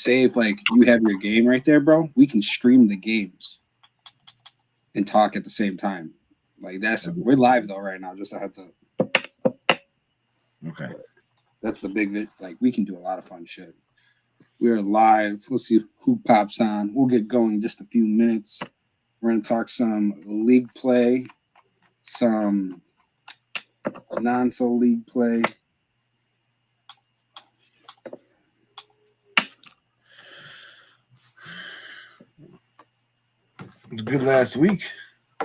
say if like you have your game right there, bro, we can stream the games and talk at the same time. Like we're live though right now. Just a heads up. Okay. That's the big like we can do a lot of fun shit. We are live. Let's see who pops on. We'll get going in just a few minutes. We're gonna talk some league play, some non-so league play. It was good last week.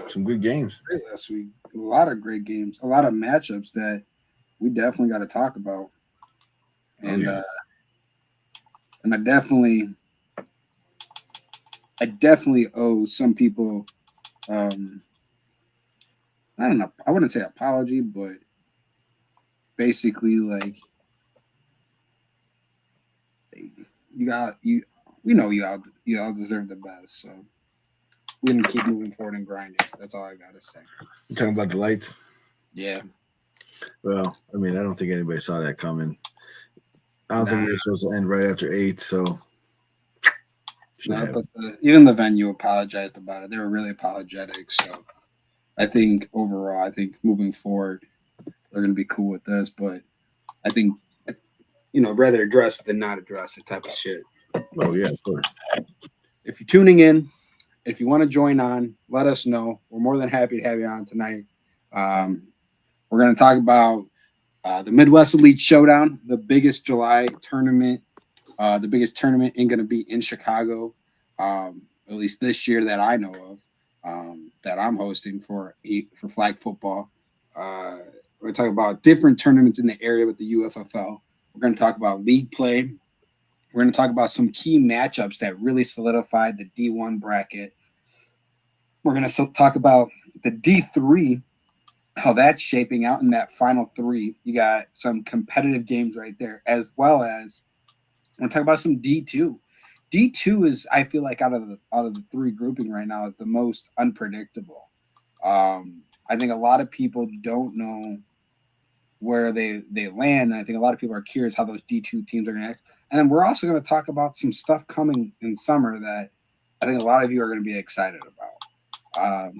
Some good games. Great last week. A lot of great games. A lot of matchups that we definitely got to talk about. And and I definitely owe some people I don't know, I wouldn't say apology, but basically like we know you all deserve the best, so we're gonna keep moving forward and grinding. That's all I gotta say. You talking about the lights? Yeah. Well, I mean, I don't think anybody saw that coming. I don't think we were supposed to end right after 8, so. No, but even the venue apologized about it. They were really apologetic. So I think overall, moving forward, they're going to be cool with this. But I think, rather address it than not address it type of shit. Oh, yeah, of course. If you're tuning in, if you want to join on, let us know. We're more than happy to have you on tonight. We're going to talk about the Midwest Elite Showdown, the biggest July tournament. The biggest tournament ain't going to be in Chicago, at least this year that I know of, that I'm hosting for flag football. We're going to talk about different tournaments in the area with the UFFL. We're going to talk about league play. We're going to talk about some key matchups that really solidified the D1 bracket. We're going to talk about the D3, how that's shaping out in that final 3. You got some competitive games right there, as well as I'm going to talk about some D2. D2 is, I feel like, out of the 3 grouping right now, is the most unpredictable. I think a lot of people don't know where they land, and I think a lot of people are curious how those D2 teams are going to act. And then we're also going to talk about some stuff coming in summer that I think a lot of you are going to be excited about.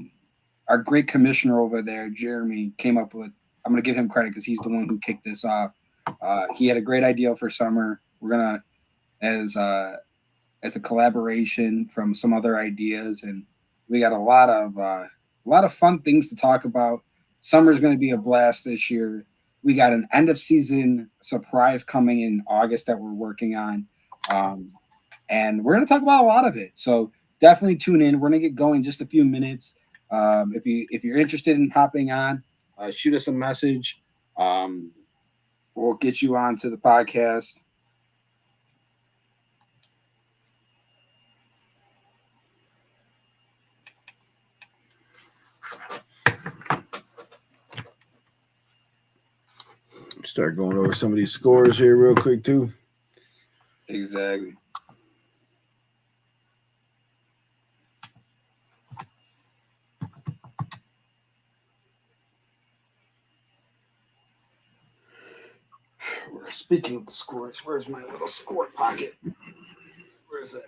Our great commissioner over there, Jeremy, came up with, I'm going to give him credit because he's the one who kicked this off. He had a great idea for summer. We're going to, as a collaboration from some other ideas, and we got a lot of fun things to talk about. Summer's going to be a blast this year. We got an end of season surprise coming in August that we're working on, and we're going to talk about a lot of it. So definitely tune in. We're going to get going in just a few minutes. If you're interested in hopping on, shoot us a message. We'll get you on to the podcast. Start going over some of these scores here real quick, too. Exactly. We're speaking of the scores. Where's my little score pocket? Where's that?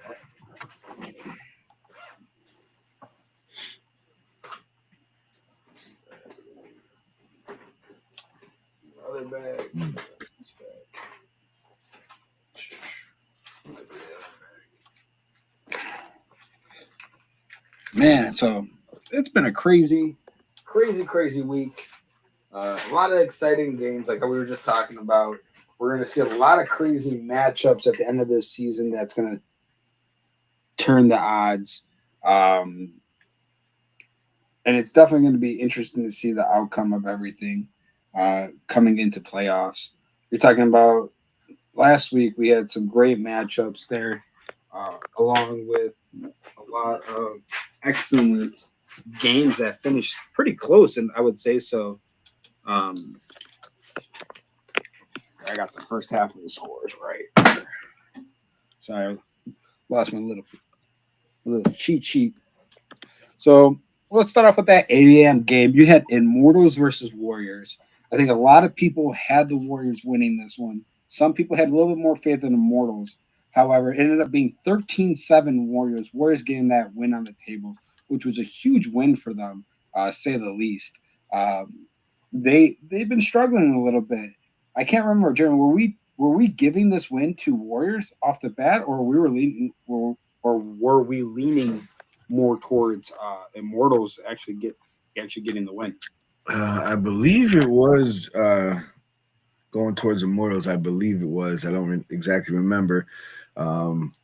Other bag. Man, so it's been a crazy week. A lot of exciting games, like we were just talking about. We're going to see a lot of crazy matchups at the end of this season that's going to turn the odds. And it's definitely going to be interesting to see the outcome of everything coming into playoffs. You're talking about last week, we had some great matchups there, along with a lot of excellent games that finished pretty close, and I would say so. I got the first half of the scores right. Sorry, I lost my little cheat sheet. So let's start off with that 8 a.m. game. You had Immortals versus Warriors. I think a lot of people had the Warriors winning this one. Some people had a little bit more faith in Immortals. However, it ended up being 13-7 Warriors. Warriors getting that win on the table, which was a huge win for them, say the least. Um, they've been struggling a little bit. I can't remember, Jeremy. Were we giving this win to Warriors off the bat, or were we leaning more towards Immortals actually getting the win? I believe it was going towards Immortals. I believe it was. I don't exactly remember.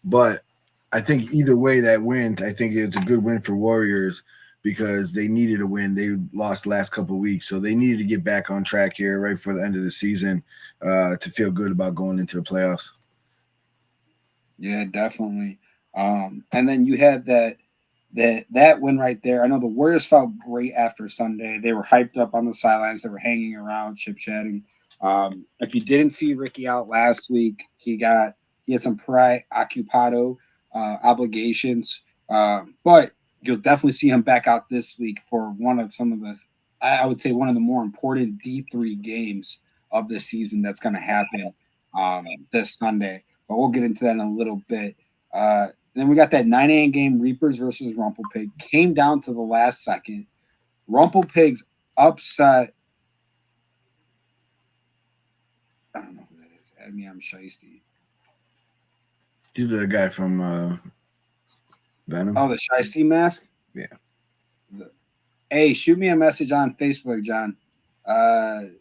But I think either way that win, I think it's a good win for Warriors because they needed a win. They lost last couple of weeks, so they needed to get back on track here right before the end of the season to feel good about going into the playoffs. Yeah, definitely. And then you had that win right there. I know the Warriors felt great after Sunday. They were hyped up on the sidelines. They were hanging around, chip chatting. If you didn't see Ricky out last week, he had some pre-occupado obligations, but you'll definitely see him back out this week for one of some of the, I would say, one of the more important D3 games of the season that's going to happen this Sunday. But we'll get into that in a little bit. Then we got that 9 a.m. game, Reapers versus Rumpelpig. Came down to the last second. Rumpelpig's upset. I don't know who that is. Admiam Shiesty. He's the guy from Venom. Oh, the Shiesty mask? Yeah. Hey, shoot me a message on Facebook, John.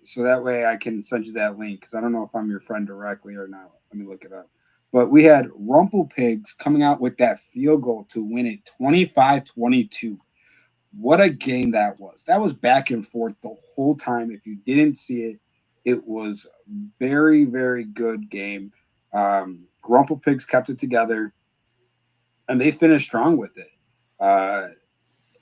So that way I can send you that link because I don't know if I'm your friend directly or not. Let me look it up. But we had Rumpelpigs coming out with that field goal to win it 25-22. What a game that was. That was back and forth the whole time. If you didn't see it, it was very, very good game. Rumpelpigs kept it together, and they finished strong with it.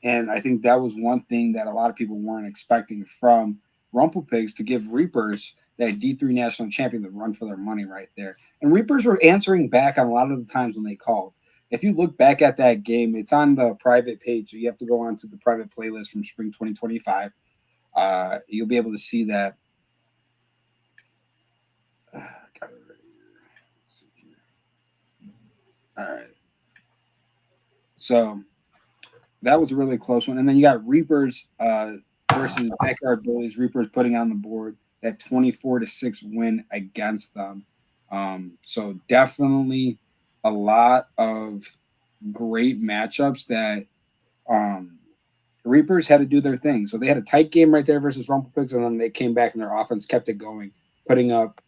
And I think that was one thing that a lot of people weren't expecting from Rumpelpigs to give Reapers that D3 national champion the run for their money right there. And Reapers were answering back on a lot of the times when they called. If you look back at that game, it's on the private page. So you have to go onto the private playlist from spring 2025. You'll be able to see that. All right. So that was a really close one. And then you got Reapers versus Backyard Bullies. Reapers putting on the board that 24-6 win against them. So definitely a lot of great matchups that Reapers had to do their thing. So they had a tight game right there versus Rumpelpigs, and then they came back and their offense kept it going, putting up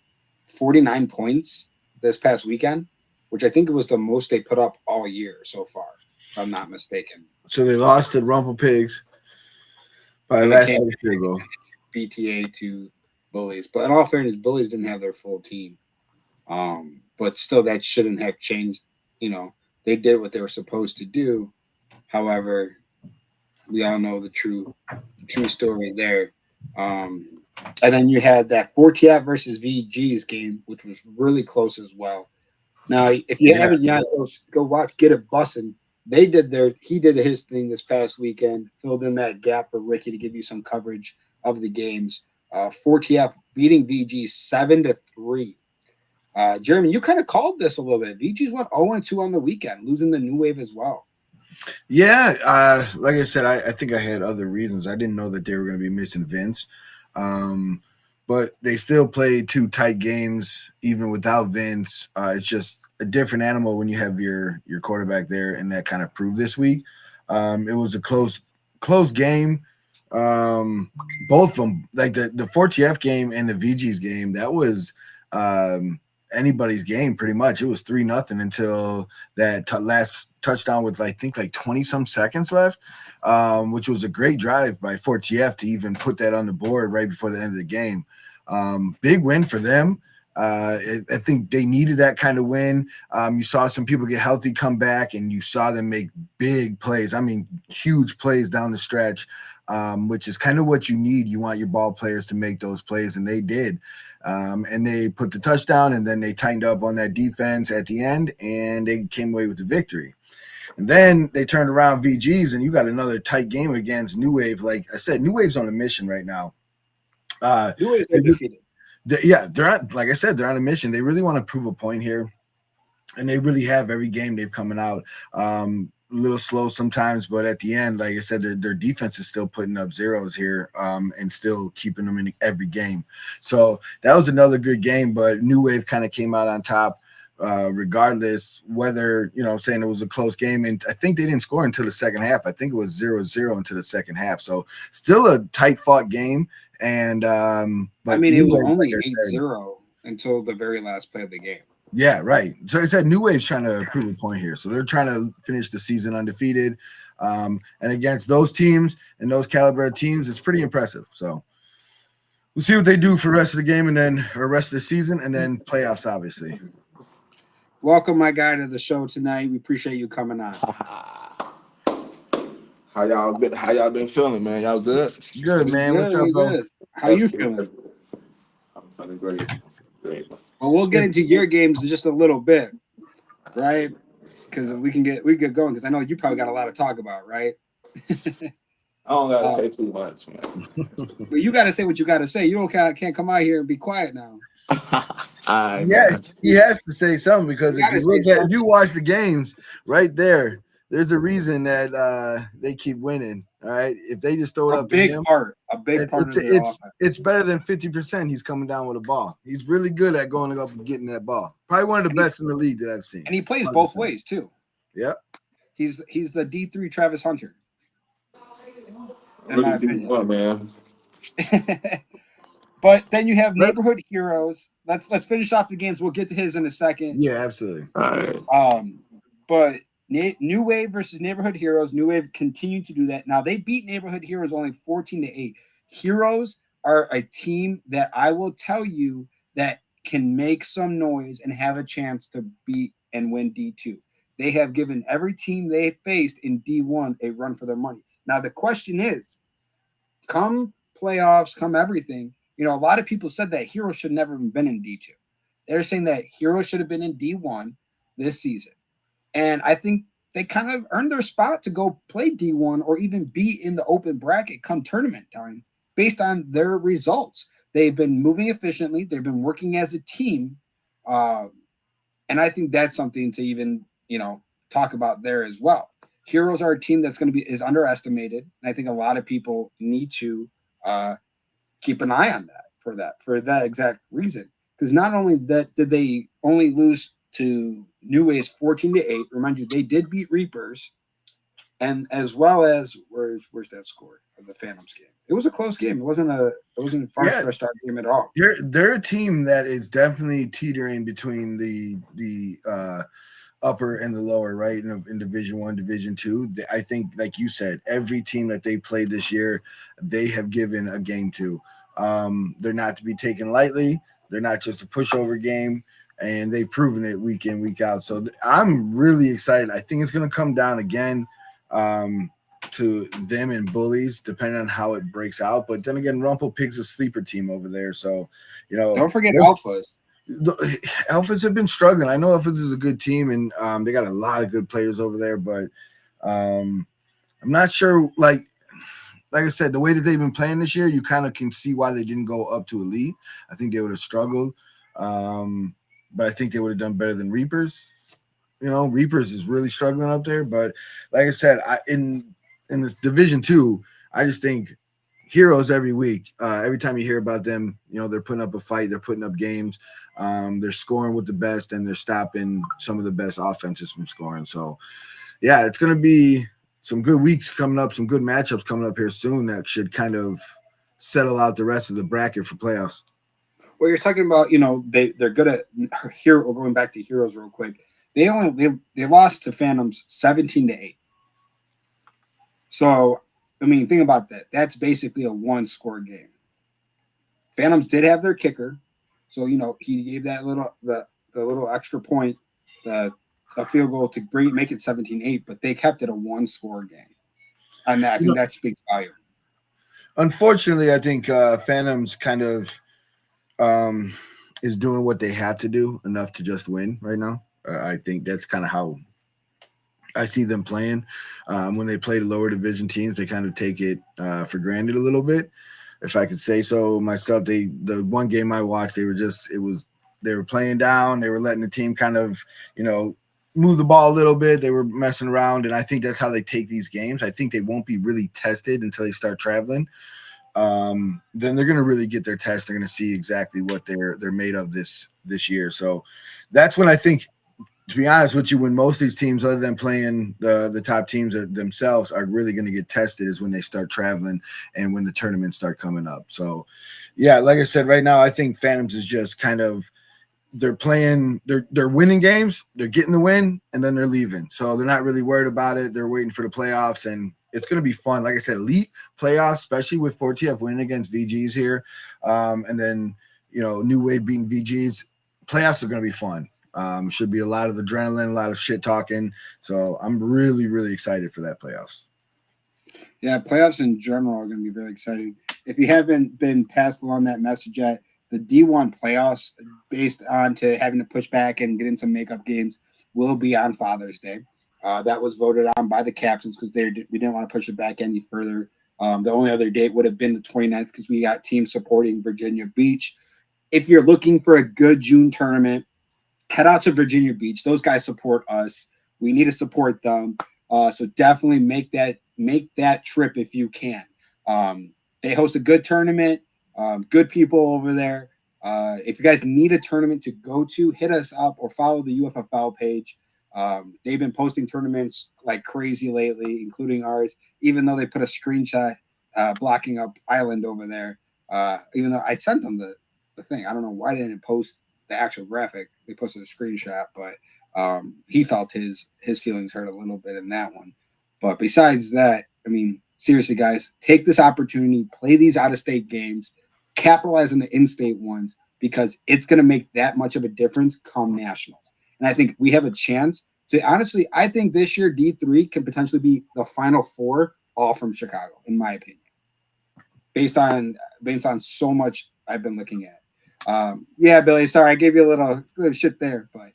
49 points this past weekend, which I think it was the most they put up all year so far, if I'm not mistaken. So they lost to Rumpelpigs by last field goal. BTA to Bullies. But in all fairness, Bullies didn't have their full team. But still, that shouldn't have changed. They did what they were supposed to do. However, we all know the true story there. And then you had that 4TF versus VG's game, which was really close as well. Now, if you haven't yet, go watch Get It Bussin'. He did his thing this past weekend, filled in that gap for Ricky to give you some coverage of the games. 4TF beating VG 7-3. Jeremy, you kind of called this a little bit. VG's went 0-2 on the weekend, losing the New Wave as well. Yeah, like I said, I think I had other reasons. I didn't know that they were going to be missing Vince. But they still played 2 tight games even without Vince. It's just a different animal when you have your quarterback there, and that kind of proved this week. It was a close game. Both of them, like the 4TF game and the VG's game, that was anybody's game pretty much. It was 3-0 until that last touchdown with I think like 20 some seconds left, which was a great drive by 4TF to even put that on the board right before the end of the game. Big win for them. I think they needed that kind of win. You saw some people get healthy, come back, and you saw them make big plays. I mean, huge plays down the stretch, which is kind of what you need. You want your ball players to make those plays, and they did. And they put the touchdown, and then they tightened up on that defense at the end, and they came away with the victory. And then they turned around VGs, and you got another tight game against New Wave. Like I said, New Wave's on a mission right now. New Wave's undefeated. They're on, like I said, they're on a mission. They really want to prove a point here. and they really have every game they've coming out. A little slow sometimes, but at the end, like I said, their defense is still putting up zeros here, and still keeping them in every game. So that was another good game, but New Wave kind of came out on top. Regardless whether saying it was a close game, and I think they didn't score until the second half. I think it was 0-0 into the second half, so still a tight fought game. And I but mean, it New was Wave, like only I eight said, zero until the very last play of the game. yeah, right. So I said New Wave's trying to prove a point here. So they're trying to finish the season undefeated. And against those teams and those caliber of teams, it's pretty impressive. So we'll see what they do for the rest of the game and then or rest of the season and then playoffs, obviously. Welcome, my guy, to the show tonight. We appreciate you coming on. How y'all been feeling, man? Y'all good? Good, We man. What's good. up, We bro? good. How you feeling? I'm feeling great. Great. Well, we'll get into your games in just a little bit, right? Because we get going. Because I know you probably got a lot to talk about, right? I don't gotta Uh, say too much, man. but you got to say what you got to say. You don't can't come out here and be quiet now. Alright, Yeah, man. he has to say something because You if got you to say look at if something. you watch the games right there, there's a reason that they keep winning. All right. If they just throw it A up to big him, part. A big part it's of their it's offense. it's better than 50%. He's coming down with a ball. He's really good at going up and getting that ball. Probably one of the And he- best in the league that I've seen. And he plays 100%. both ways too. Yep. He's the D3 Travis Hunter, I in my really do opinion. want, man. But then you have Let's, neighborhood heroes. Let's finish off the games. We'll get to his in a second. yeah, absolutely. Alright. But New Wave versus Neighborhood Heroes. New Wave continued to do that. Now they beat Neighborhood Heroes only 14-8. Heroes are a team that I will tell you that can make some noise and have a chance to beat and win D2. They have given every team they faced in D1 a run for their money. Now the question is, come playoffs, come everything, a lot of people said that Heroes should never have been in D2. They're saying that Heroes should have been in D1 this season. And I think they kind of earned their spot to go play D1 or even be in the open bracket come tournament time based on their results. They've been moving efficiently, they've been working as a team. Uh, and I think that's something to even, talk about there as well. Heroes are a team that's going to be is underestimated. And I think a lot of people need to uh, keep an eye on for that exact reason. Because not only that did they only lose to New Ways 14-8. Remind you, they did beat Reapers, and as well as where's that score of the Phantoms game? It was a close game. It wasn't a far Yeah, stretched out game at all. they're a team that is definitely teetering between the upper and the lower, right? In Division One, Division Two. I think, like you said, every team that they played this year, they have given a game to. They're not to be taken lightly. They're not just a pushover game, and they've proven it week in, week out. So I'm really excited. I think it's going to come down again to them and Bullies, depending on how it breaks out. But then again, Rumple Pig's a sleeper team over there. So, Don't forget Alphas. the Alphas have been struggling. I know Alphas is a good team, and they got a lot of good players over there. But I'm not sure. Like I said, the way that they've been playing this year, you kind of can see why they didn't go up to elite. I think they would have struggled, but I think they would have done better than Reapers. Reapers is really struggling up there. But like I said, in the Division Two, I just think heroes every week. Every time you hear about them, they're putting up a fight, they're putting up games, they're scoring with the best, and they're stopping some of the best offenses from scoring. So, yeah, it's going to be some good weeks coming up, some good matchups coming up here soon that should kind of settle out the rest of the bracket for playoffs. Well, you're talking about, they're good at here. We're going back to Heroes real quick. They lost to Phantoms 17-8. So, I mean, think about that. That's basically a one-score game. Phantoms did have their kicker, so he gave that the little extra point, a field goal to make it 17-8, but they kept it a one-score game, and I think that speaks volume. Unfortunately, I think Phantoms kind of is doing what they have to do enough to just win right now. I think that's kind of how I see them playing. When they play the lower division teams, they kind of take it for granted a little bit, if I could say so myself. The one game I watched, it was They were playing down. They were letting the team kind of, move the ball a little bit. They were messing around, and I think that's how they take these games. I think they won't be really tested until they start traveling. Then they're going to really get their test. They're going to see exactly what they're made of this year. So that's when I think, to be honest with you, when most of these teams, other than playing the top teams themselves, are really going to get tested is when they start traveling and when the tournaments start coming up. So, yeah, like I said, right now I think Phantoms is just kind of they're winning games, they're getting the win, and then they're leaving. So they're not really worried about it. They're waiting for the playoffs, and it's going to be fun. Like I said, elite playoffs, especially with 4TF winning against VGs here, and then New Wave beating VGs. Playoffs are going to be fun. Should be a lot of adrenaline, a lot of shit talking. So I'm really, really excited for that playoffs. Yeah, playoffs in general are going to be very exciting. If you haven't been passed along that message yet, the D1 playoffs, based on to having to push back and get in some makeup games, will be on Father's Day. That was voted on by the captains because we didn't want to push it back any further. The only other date would have been the 29th because we got teams supporting Virginia Beach. If you're looking for a good June tournament, head out to Virginia Beach. Those guys support us. We need to support them. So definitely make that trip if you can. They host a good tournament. Good people over there. If you guys need a tournament to go to, hit us up or follow the UFFL page. They've been posting tournaments like crazy lately, including ours, even though they put a screenshot blocking up Island over there. Even though I sent them the thing. I don't know why they didn't post the actual graphic. They posted a screenshot, but he felt his feelings hurt a little bit in that one. But besides that, I mean, seriously, guys, take this opportunity, play these out-of-state games, capitalize on the in-state ones, because it's going to make that much of a difference come nationals. And I think we have a chance to, honestly, I think this year D3 can potentially be the Final Four, all from Chicago, in my opinion, based on so much I've been looking at. Yeah, Billy, sorry, I gave you a little shit there, but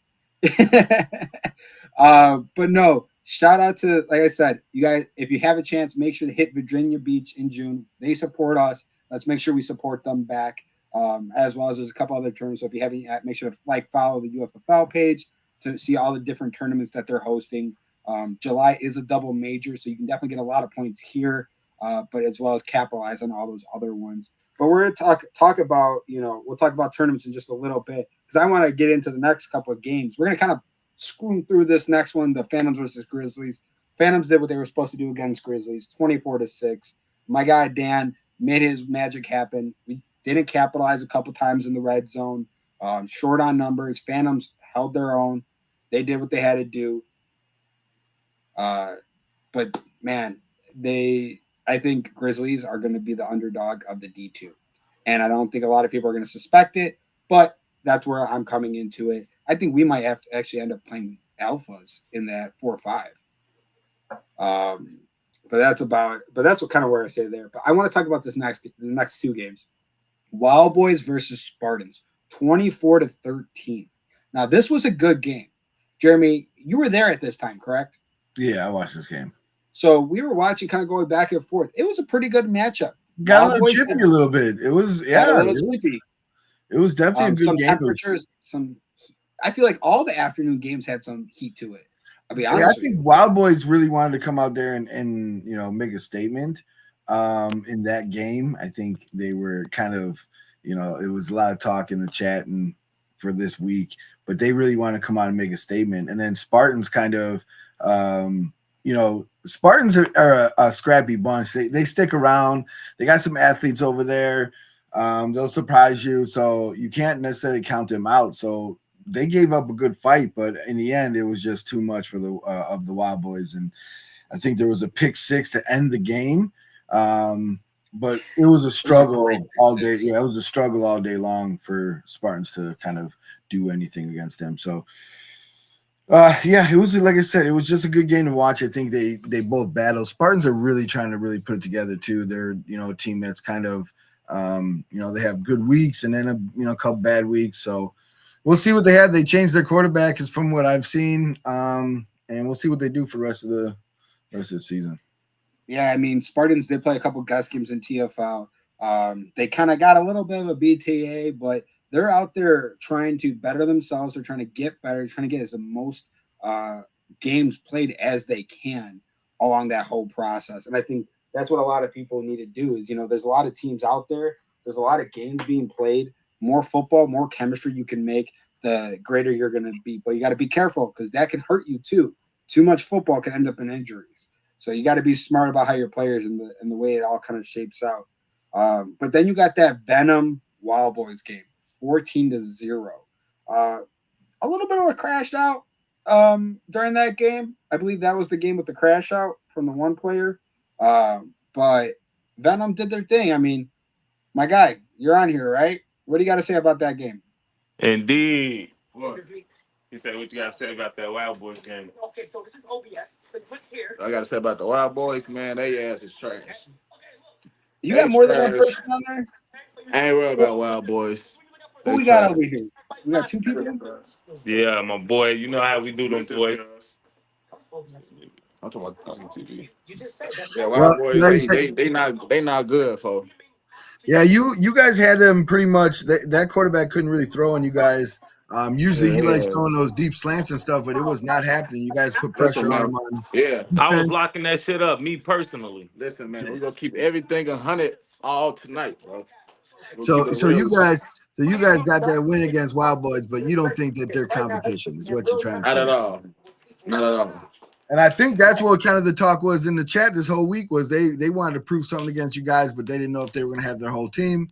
no, shout out to, like I said, you guys, if you have a chance, make sure to hit Virginia Beach in June. They support us. Let's make sure we support them back, as well as there's a couple other tournaments. So if you haven't yet, make sure to follow the UFFL page to see all the different tournaments that they're hosting. July is a double major, so you can definitely get a lot of points here, but as well as capitalize on all those other ones. But we're going to talk about, we'll talk about tournaments in just a little bit because I want to get into the next couple of games. We're going to kind of screw through this next one, the Phantoms versus Grizzlies. Phantoms did what they were supposed to do against Grizzlies, 24-6. My guy Dan made his magic happen. We didn't capitalize a couple times in the red zone, short on numbers. Phantoms held their own. They did what they had to do. But man, I think Grizzlies are going to be the underdog of the D2. And I don't think a lot of people are going to suspect it, but that's where I'm coming into it. I think we might have to actually end up playing alphas in that 4-5. But that's what kind of where I say there. But I want to talk about the next two games. Wild Boys versus Spartans, 24-13. Now, this was a good game. Jeremy, you were there at this time, correct? Yeah, I watched this game. So we were watching, kind of going back and forth. It was a pretty good matchup. Got a little chippy a little bit. It was, yeah. It was definitely a good some game. Temperatures, I feel like all the afternoon games had some heat to it. I'll be honest with you. I think Wild Boys really wanted to come out there and make a statement in that game. I think they were kind of, it was a lot of talk in the chat and for this week, but they really want to come out and make a statement. And then Spartans kind of, Spartans are a scrappy bunch. They stick around. They got some athletes over there. They'll surprise you, so you can't necessarily count them out. So they gave up a good fight, but in the end, it was just too much for the Wild Boys. And I think there was a pick six to end the game. But it was a struggle all day. Yeah, it was a struggle all day long for Spartans to kind of do anything against them. So, it was, like I said, it was just a good game to watch. I think they both battle. Spartans are really trying to really put it together too. They're a team that's kind of they have good weeks and then a couple bad weeks. So we'll see what they have. They changed their quarterback, is from what I've seen, and we'll see what they do for the rest of the season. Yeah, I mean, Spartans did play a couple guest games in TFL. They kind of got a little bit of a BTA, but they're out there trying to better themselves. They're trying to get better, trying to get as the most uh, games played as they can along that whole process. And I think that's what a lot of people need to do. Is there's a lot of teams out there. There's a lot of games being played. More football, more chemistry you can make, the greater you're going to be. But you got to be careful because that can hurt you too. Too much football can end up in injuries. So you got to be smart about how your players and the way it all kind of shapes out. But then you got that Venom Wild Boys game, 14-0. A little bit of a crash out during that game. I believe that was the game with the crash out from the one player. But Venom did their thing. I mean, my guy, you're on here, right? What do you got to say about that game? Indeed. What? He said, "What you got to say about that Wild Boys game?" I gotta say about the Wild Boys, man, they ass is trash. You They got more than one trash. person on there? I ain't worried Who, about Wild Boys. who They we got trash. over here? We got two people? Yeah, my boy. You know how we do them boys. I'm talking about TV. Yeah, Well, Wild Boys, like I they said, they they not they not good, folks. yeah, you guys had them pretty much. That quarterback couldn't really throw on you guys. Usually he likes throwing those deep slants and stuff, but it was not happening. You guys put Listen, pressure on man. him on Yeah. I was defense. locking that shit up, me personally. Listen, man. We're gonna keep everything 100 all tonight, bro. We'll keep So it so real you with you. guys so you guys got that win against Wild Boys, but you don't think that they're competition, is what you're trying to Not at say. all. Not at all. And I think that's what kind of the talk was in the chat this whole week was they wanted to prove something against you guys, but they didn't know if they were going to have their whole team.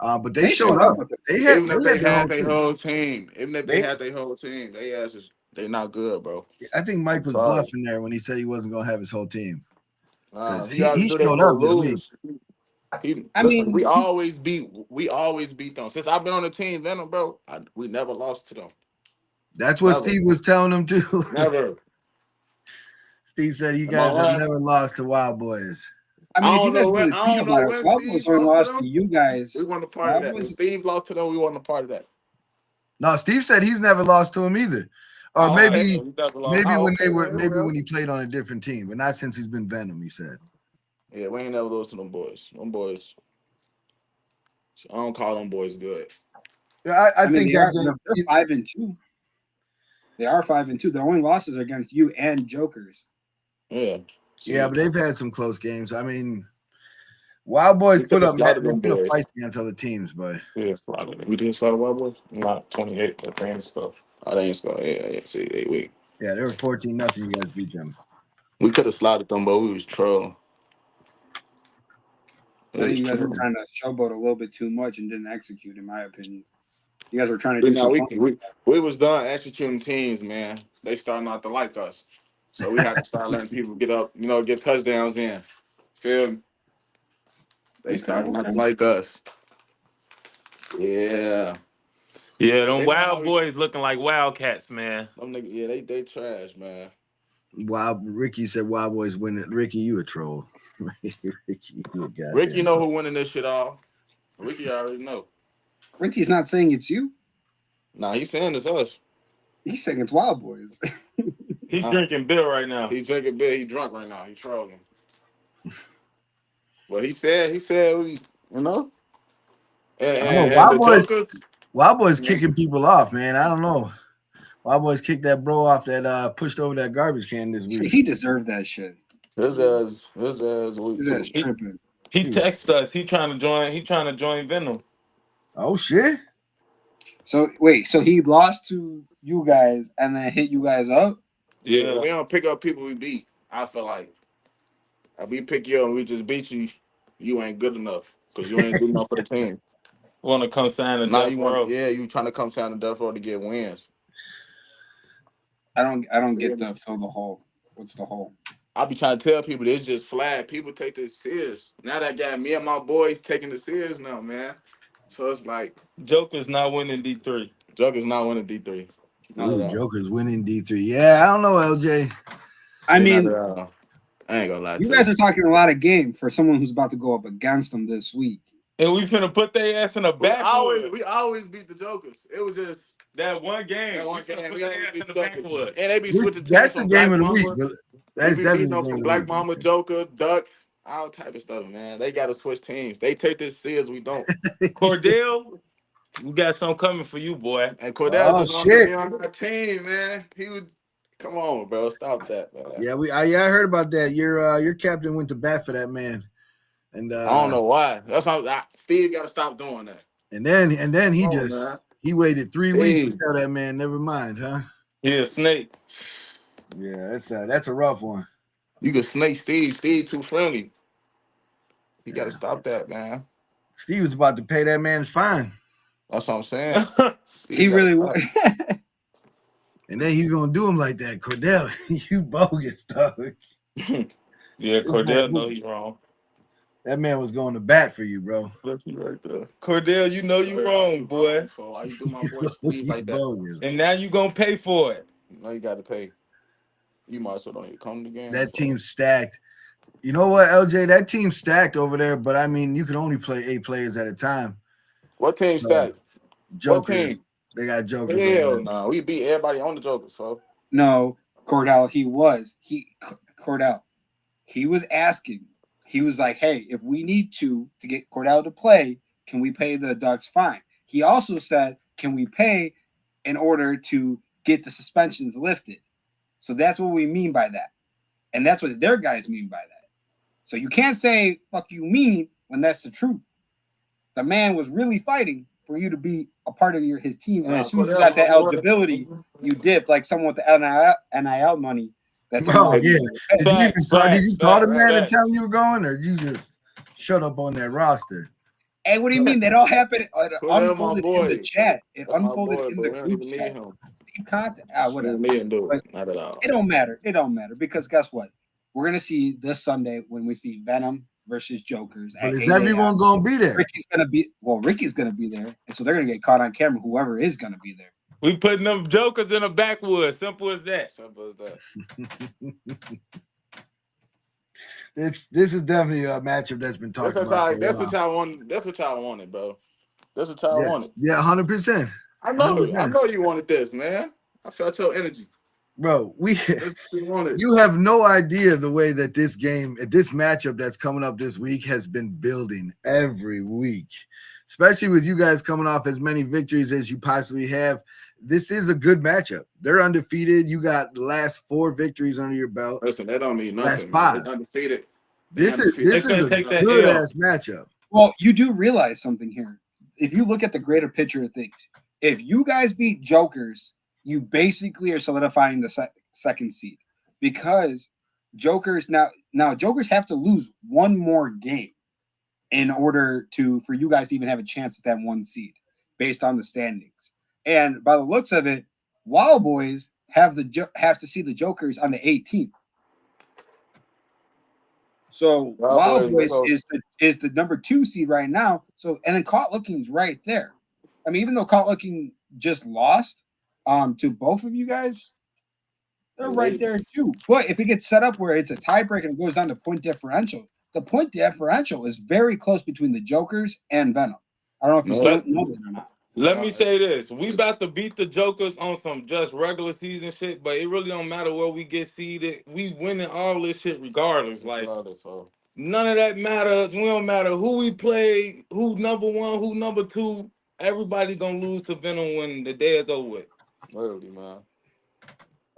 But they They showed showed up up. with it. They had Even if they they had their had whole their team. whole team, even if they They had their whole team, they asses they not good, bro. I think I'm Mike was sorry. bluffing there when he said he wasn't going to have his whole team because He he, always he do that showed for up this week. lose. He I listen. mean, We always beat them. Since I've been on the team, Venom, bro. We never lost to them. That's what Never, Steve was telling them too. never. Steve said you Am I guys have lying? never lost to Wild Boys. I mean, if you guys really I think don't know about it, when Wild Boys Steve only lost to lost to them. you We guys. wasn't a part of Wild that. When Boys, Steve lost to them, we wasn't a part of that. No, Steve said he's never lost to him either, or Oh, Yeah, maybe we never lost. maybe when okay, maybe well. when he played on a different team, but not since he's been Venom. He said. Yeah, we ain't never lost to them boys. Them boys, I don't call them boys good. Yeah, I I mean, think they that are they're game. 5-2. They are 5-2. The only losses are against you and Jokers. Yeah. Yeah, See, but they've had some close games. I mean, Wild Boys we could have slaughtered they them put up boys. fights against other teams, but Yeah, slotted We it. didn't slaughter Wild Boys. Not 28, but fan stuff. Oh, they ain't score. Yeah. See, yeah, they were 14-0. You guys beat them. we could have slaughtered them, but we was trolling. I We think was you guys were trolling. trying to showboat a little bit too much and didn't execute, in my opinion. You guys were trying to But do now some we, fun. we we was done executing teams, man. They starting not to like us, so we had to start letting people get up, get touchdowns in. Feel me? They Okay, started not to okay. like us. Yeah, Yeah, them they know how Wild we. Boys looking like Wildcats, man. Them niggas, yeah, they trash, man. Ricky said Wild Boys winning. Ricky, you a troll. Ricky, you a Ricky goddamn know troll. who winning this shit all. Ricky already know. Ricky's not saying it's you. Nah, he's saying it's us. He's saying it's Wild Boys. He Nah, drinking Bill right now. he drinking beer. He drunk right now. He trolling. But he said we, you know, and, I don't know. and, and the Jokers. Wild Boys kicking people off, man. I don't know. Wild Boys kicked that bro off that pushed over that garbage can this week. He deserved that shit. His ass weak His ass too. He tripping. he He was, texted us. He trying to join. He trying to join Venom. oh shit. So wait, so he lost to you guys and then hit you guys up? Yeah, Yeah, we don't pick up people we beat. I feel like if we pick you up and we just beat you, you ain't good enough because you ain't good enough for the team. want to come sign a Now death you want, row. yeah, you trying to come down to death row to get wins. I don't get the fill the hole. What's the hole? I be trying to tell people this just flag. People take this serious. Now that got me and my boys taking it serious now, man. So it's like Joker's not winning D3. Jug is not winning D3. Not at Ooh, all. Joker's winning D3. Yeah, I don't know, LJ. I Yeah, not mean, at all. I ain't gonna lie you to guys you. are talking a lot of game for someone who's about to go up against them this week. And we finna put their ass in the backwood. We always beat the Jokers. It was just That one game. that one We finna game. put We their always ass beat in the the Jokers. backwood. And they be switching teams That's the from game Black of the week. Mama. But They that's be definitely beating the them game from of the Black week. Mama, Joker, Ducks, all type of stuff, man. They got to switch teams. They take this serious. We don't. Cordell, We got something coming for you, boy. And Cordell Oh just wanted to shit! be on our team, man. He would come on, bro. Stop that, man. Yeah, I heard about that. Your captain went to bat for that man, and I don't know why. That's how Steve got to stop doing that. and then he Come on, man. just he waited 3 weeks to Steve, tell that man never mind, huh? He a snake. Yeah, that's a rough one. you can snake Steve. Steve too friendly. He got to Yeah. stop that, man. Steve was about to pay that man's fine, That's what I'm saying. He Steve got to really stop. was. and then he's gonna do him like that. Cordell, you bogus, dog. Yeah, This man, Cordell know he wrong. that man was going to bat for you, bro. Look, he right there. Cordell, you know you wrong, boy. Why you do my boy Steve You like that? bogus. And now you gonna pay for it. No, you got to pay. You might as well don't even come to the game. That team's stacked. You know what, LJ? That team's stacked over there, but I mean, you can only play 8 players at a time. What team's So, that? What Jokers. team? They got jokers over Hell there. no. We beat everybody on the Jokers, folks. No, Cordell, Cordell. He was asking. He was like, "Hey, if we need to get Cordell to play, can we pay the Ducks fine?" He also said, "Can we pay in order to get the suspensions lifted?" So that's what we mean by that, and that's what their guys mean by that. So you can't say "fuck you" mean when that's the truth. The man was really fighting for you to be a part of his team, and as soon as you got that eligibility, you dipped like someone with the NIL money. That's Oh someone. yeah. Did you even Facts, call? Did you call the man and facts. tell him you were going, or you just shut up on that roster? Hey, what do you mean? That all happened. It Cordell, my unfolded in the boy. chat. It That's my unfolded boy, in but the we don't group even need chat. him. Steve Conte, We whatever. don't need him, do But it. Not at all. it don't matter. It don't matter because guess what? We're gonna see this Sunday when we see Venom versus Jokers. But At is 8 everyone a.m. gonna be there? Ricky's gonna be there, and so they're gonna get caught on camera. Whoever is gonna be there. We putting them jokers in the backwoods. Simple as that. Simple as that. This is definitely a matchup that's been talked That's about what for a y'all. That's what while. y'all wanted. That's what y'all wanted, bro. That's what y'all wanted. Yes, yeah, 100%, I know. I 100%, know you wanted this, man. I felt your energy. bro. That's what you wanted. You have no idea the way that this matchup that's coming up this week has been building every week, especially with you guys coming off as many victories as you possibly have. This is a good matchup. They're undefeated. You got the last 4 victories under your belt. Listen, that don't mean Last nothing, man. 5. They undefeated. They This is undefeated. this They is finna a take that good L. ass matchup. Well, you do realize something here. If you look at the greater picture of things, if you guys beat Jokers, you basically are solidifying the second seed because Jokers now Jokers have to lose one more game in order for you guys to even have a chance at that 1 seed based on the standings. And by the looks of it, Wild Boys have to see the Jokers on the 18th. So Wild Boys is the number 2 seed right now. So and then Caught Looking's right there. I mean, even though Caught Looking just lost to both of you guys, they're right there too. But if it gets set up where it's a tiebreak and it goes down to point differential, the point differential is very close between the Jokers and Venom. I don't know if you still know that or not. Let me say this. We about to beat the Jokers on some just regular season shit, but it really don't matter where we get seeded. We winning all this shit regardless. Like, none of that matters. We don't matter who we play, who number 1, who number 2. Everybody gonna lose to Venom when the day is over with. Literally, man.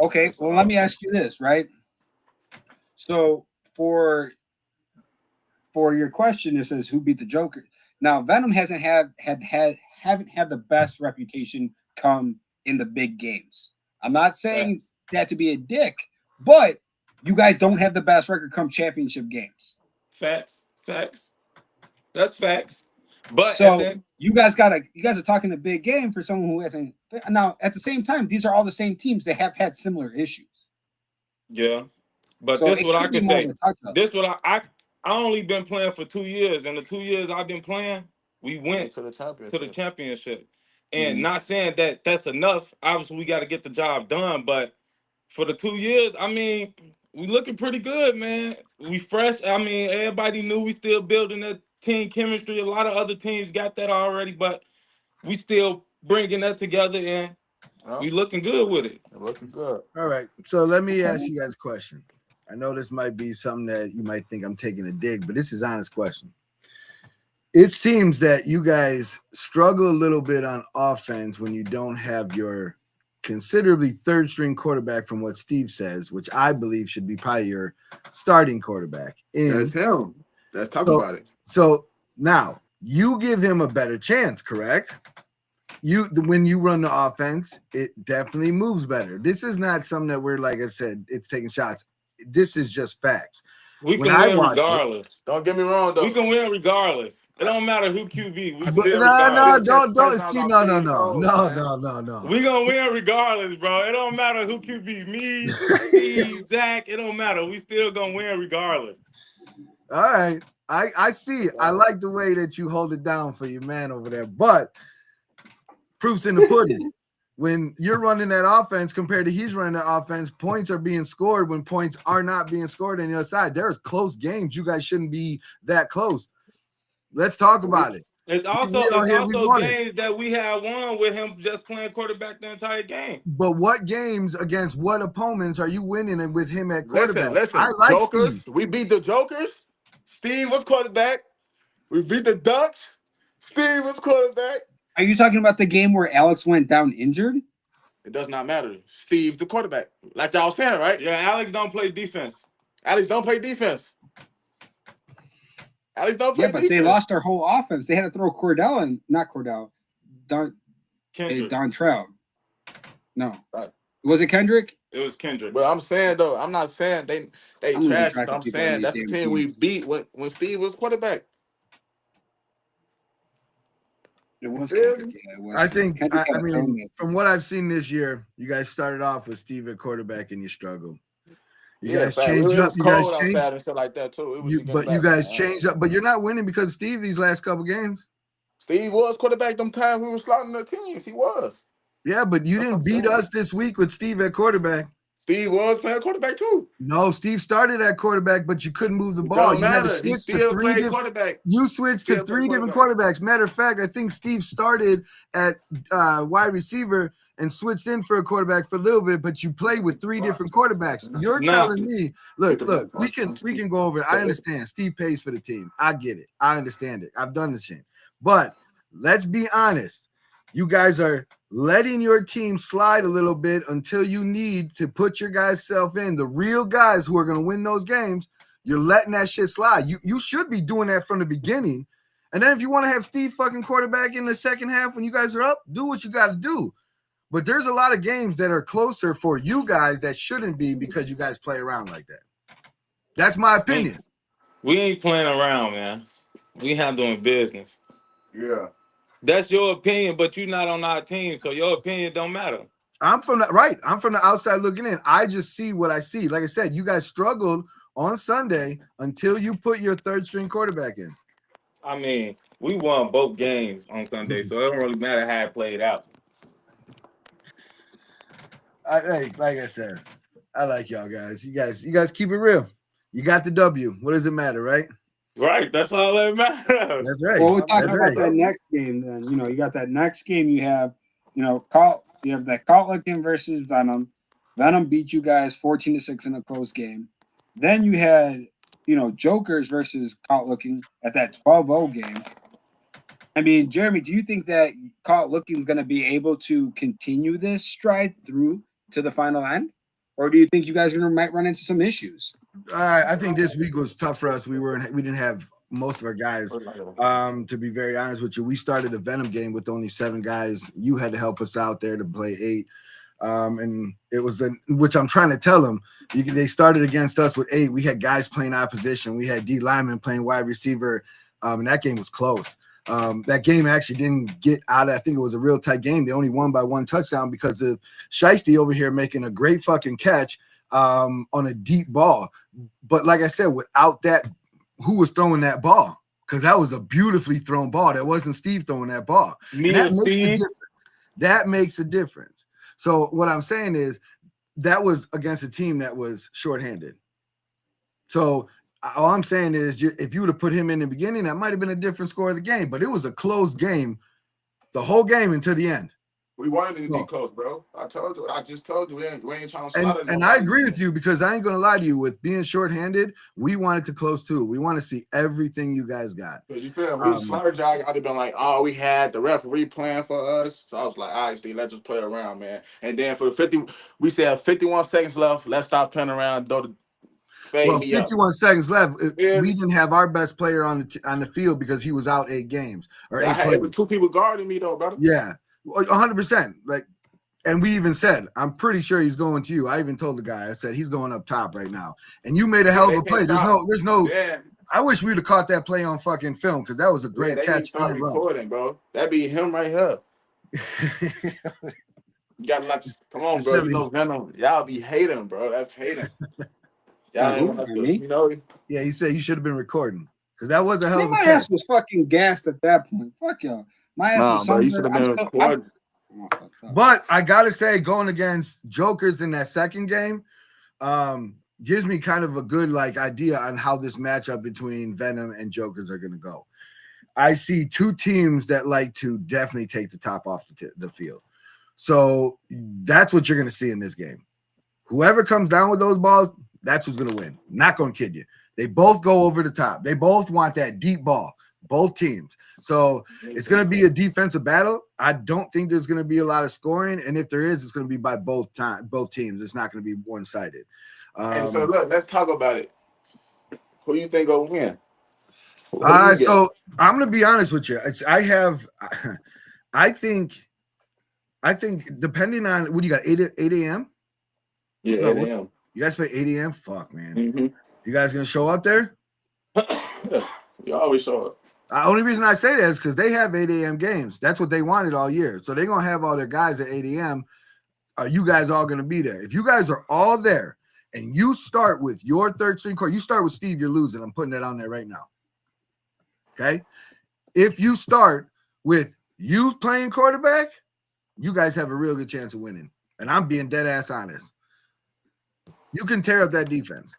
Okay, well, let me ask you this, right? So for your question, it says who beat the Joker. Now, Venom haven't had the best reputation come in the big games. I'm not saying that to be a dick, but you guys don't have the best record come championship games. Facts. That's facts. But so you guys are talking a big game for someone who hasn't. Now, at the same time, these are all the same teams that have had similar issues. Yeah, but so this what I can say. This what I only been playing for 2 years, and the 2 years I've been playing, we went to the championship. And not saying that that's enough. Obviously, we got to get the job done. But for the 2 years, I mean, we looking pretty good, man. We fresh. I mean, everybody knew we still building that team chemistry. A lot of other teams got that already, but we still bringing that together, and we looking good with it. Looking good. All right. So let me ask you guys a question. I know this might be something that you might think I'm taking a dig, but this is an honest question. it seems that you guys struggle a little bit on offense when you don't have your considerably third string quarterback, from what Steve says, which I believe should be probably your starting quarterback. That's him. Let's talk So, about it. so now you give him a better chance, correct? When you run the offense, it definitely moves better. This is not something that we're, like I said, it's taking shots. This is just facts. We When can I win watch it, regardless. Don't get me wrong, though. We can win regardless. It don't matter who QB. We but still no, regardless. don't see, no. We gonna win regardless, bro. It don't matter who QB. Me, Steve, Zach. It don't matter. We still gonna win regardless. All right. I see. I like the way that you hold it down for your man over there, but proof's in the pudding. When you're running that offense compared to he's running that offense, points are being scored when points are not being scored on the other side. There's close games. You guys shouldn't be that close. Let's talk about it. It's also games that we have won with him just playing quarterback the entire game. But what games against what opponents are you winning and with him at quarterback? Listen. I like Jokers. Steve. We beat the Jokers. Steve was quarterback. We beat the Ducks. Steve was quarterback. Are you talking about the game where Alex went down injured? It does not matter. Steve's the quarterback. Like y'all saying, right? Yeah, Alex don't play defense. Alex don't play defense. Alex don't play Yeah, but defense. they lost their whole offense. They had to throw Cordell and not Cordell, Dontrell. No, Right. Was it Kendrick? It was Kendrick. But I'm saying though, I'm not saying they I'm losing trash. track of I'm people on saying these that's the damn team we teams. beat when Steve was quarterback. It was Really? Kendrick. Yeah, it was. I think, Kendrick had I a mean, helmet. from what I've seen this year, you guys started off with Steve at quarterback and you struggled. You Yeah, guys fact. changed It up. was You guys cold changed. outside and stuff like that too. It was But you guys changed up. But you're not winning because of Steve these last couple games. Steve was quarterback them times we were slaughtering the teams. He was. Yeah, but you That's didn't what I'm beat saying. us this week with Steve at quarterback. Steve was playing quarterback too. No, Steve started at quarterback, but you couldn't move the It ball. don't You had to matter. He switch to still three played different. quarterback. You switched to Still play three different quarterback. quarterbacks. Matter of fact, I think Steve started at wide receiver and switched in for a quarterback for a little bit, but you played with three different quarterbacks. You're Nah. telling me, look, we can go over it. I understand. Steve pays for the team. I get it. I understand it. I've done this shit. But let's be honest. You guys are letting your team slide a little bit until you need to put your guys self in. The real guys who are going to win those games, you're letting that shit slide. You should be doing that from the beginning. And then if you want to have Steve fucking quarterback in the second half when you guys are up, do what you got to do. But there's a lot of games that are closer for you guys that shouldn't be because you guys play around like that. That's my opinion. We ain't playing around, man. We handling business. Yeah. That's your opinion, but you're not on our team, so your opinion don't matter. I'm from the outside looking in. I just see what I see. Like I said, you guys struggled on Sunday until you put your third string quarterback in. I mean, we won both games on Sunday, so it don't really matter how it played out. Like I said, I like y'all guys. You guys keep it real. You got the W. What does it matter, right? Right, that's all that matters. That's right. Well, we're talking That's about right. that next game. Then you got that next game. You have that Coutlican versus Venom. Venom beat you guys 14-6 in a close game. Then you had Jokers versus Coutlican at that 12-0 game. I mean, Jeremy, do you think that Coutlican is going to be able to continue this stride through to the final end, or do you think you guys might run into some issues? I think this week was tough for us. We didn't have most of our guys. To be very honest with you, we started the Venom game with only 7 guys. You had to help us out there to play 8. And it was which I'm trying to tell them. They started against us with 8. We had guys playing our position. We had D linemen playing wide receiver, and that game was close. That game actually didn't get out of. I think it was a real tight game. They only won by 1 touchdown because of Shiesty over here making a great fucking catch on a deep ball. But like I said, without that, who was throwing that ball? Because that was a beautifully thrown ball. That wasn't Steve throwing that ball. And that makes a difference. That makes a difference. So what I'm saying is that was against a team that was shorthanded. So all I'm saying is if you would have put him in the beginning, that might have been a different score of the game. But it was a close game, the whole game until the end. We wanted to be No. close, bro. I just told you, we ain't trying to slaughter And I agree with you because I ain't gonna lie to you. With being shorthanded, we wanted to close too. We want to see everything you guys got. Because you feel we slaughter jog, I'd have been like, oh, we had the referee playing for us. So I was like, all right, Steve, let's just play around, man. And then for the 50, we said 51 seconds left. Let's stop playing around. Fade me up. 51 seconds left. Yeah. We didn't have our best player on the field because he was out 8 games or 8 plays. It was 2 people guarding me though, brother. Yeah, 100%. Like, and we even said, I'm pretty sure he's going to you. I even told the guy, I said he's going up top right now. And you made a hell of a play. There's no. Yeah. I wish we'd have caught that play on fucking film because that was a great catch. Start recording, bro. That'd be him right here. You gotta let come on, bro. You know Venom. Y'all be hating, bro. That's hating. Y'all ain't want me. You know. Yeah, he said you should have been recording because that was a hell of a catch. My ass was fucking gassed at that point. Fuck y'all. My ass was somewhere. You should have been recording. But I gotta say, going against Jokers in that second game, gives me kind of a good idea on how this matchup between Venom and Jokers are gonna go. I see 2 teams that like to definitely take the top off the field. So that's what you're gonna see in this game. Whoever comes down with those balls, that's who's gonna win. Not gonna kid you. They both go over the top. They both want that deep ball, both teams. So it's going to be a defensive battle. I don't think there's going to be a lot of scoring. And if there is, it's going to be by both teams. It's not going to be one-sided. And so, look, let's talk about it. Who do you think will win? So I'm going to be honest with you. I think depending on what you got, 8 a.m.? Yeah, no, 8 a.m. You guys play 8 a.m.? Fuck, man. Mm-hmm. You guys going to show up there? You always show up. The only reason I say that is because they have 8 a.m. games. That's what they wanted all year. So they're going to have all their guys at 8 a.m. Are you guys all going to be there? If you guys are all there and you start with your third string core, you start with Steve, you're losing. I'm putting that on there right now. Okay? If you start with you playing quarterback, you guys have a real good chance of winning. And I'm being dead ass honest. You can tear up that defense.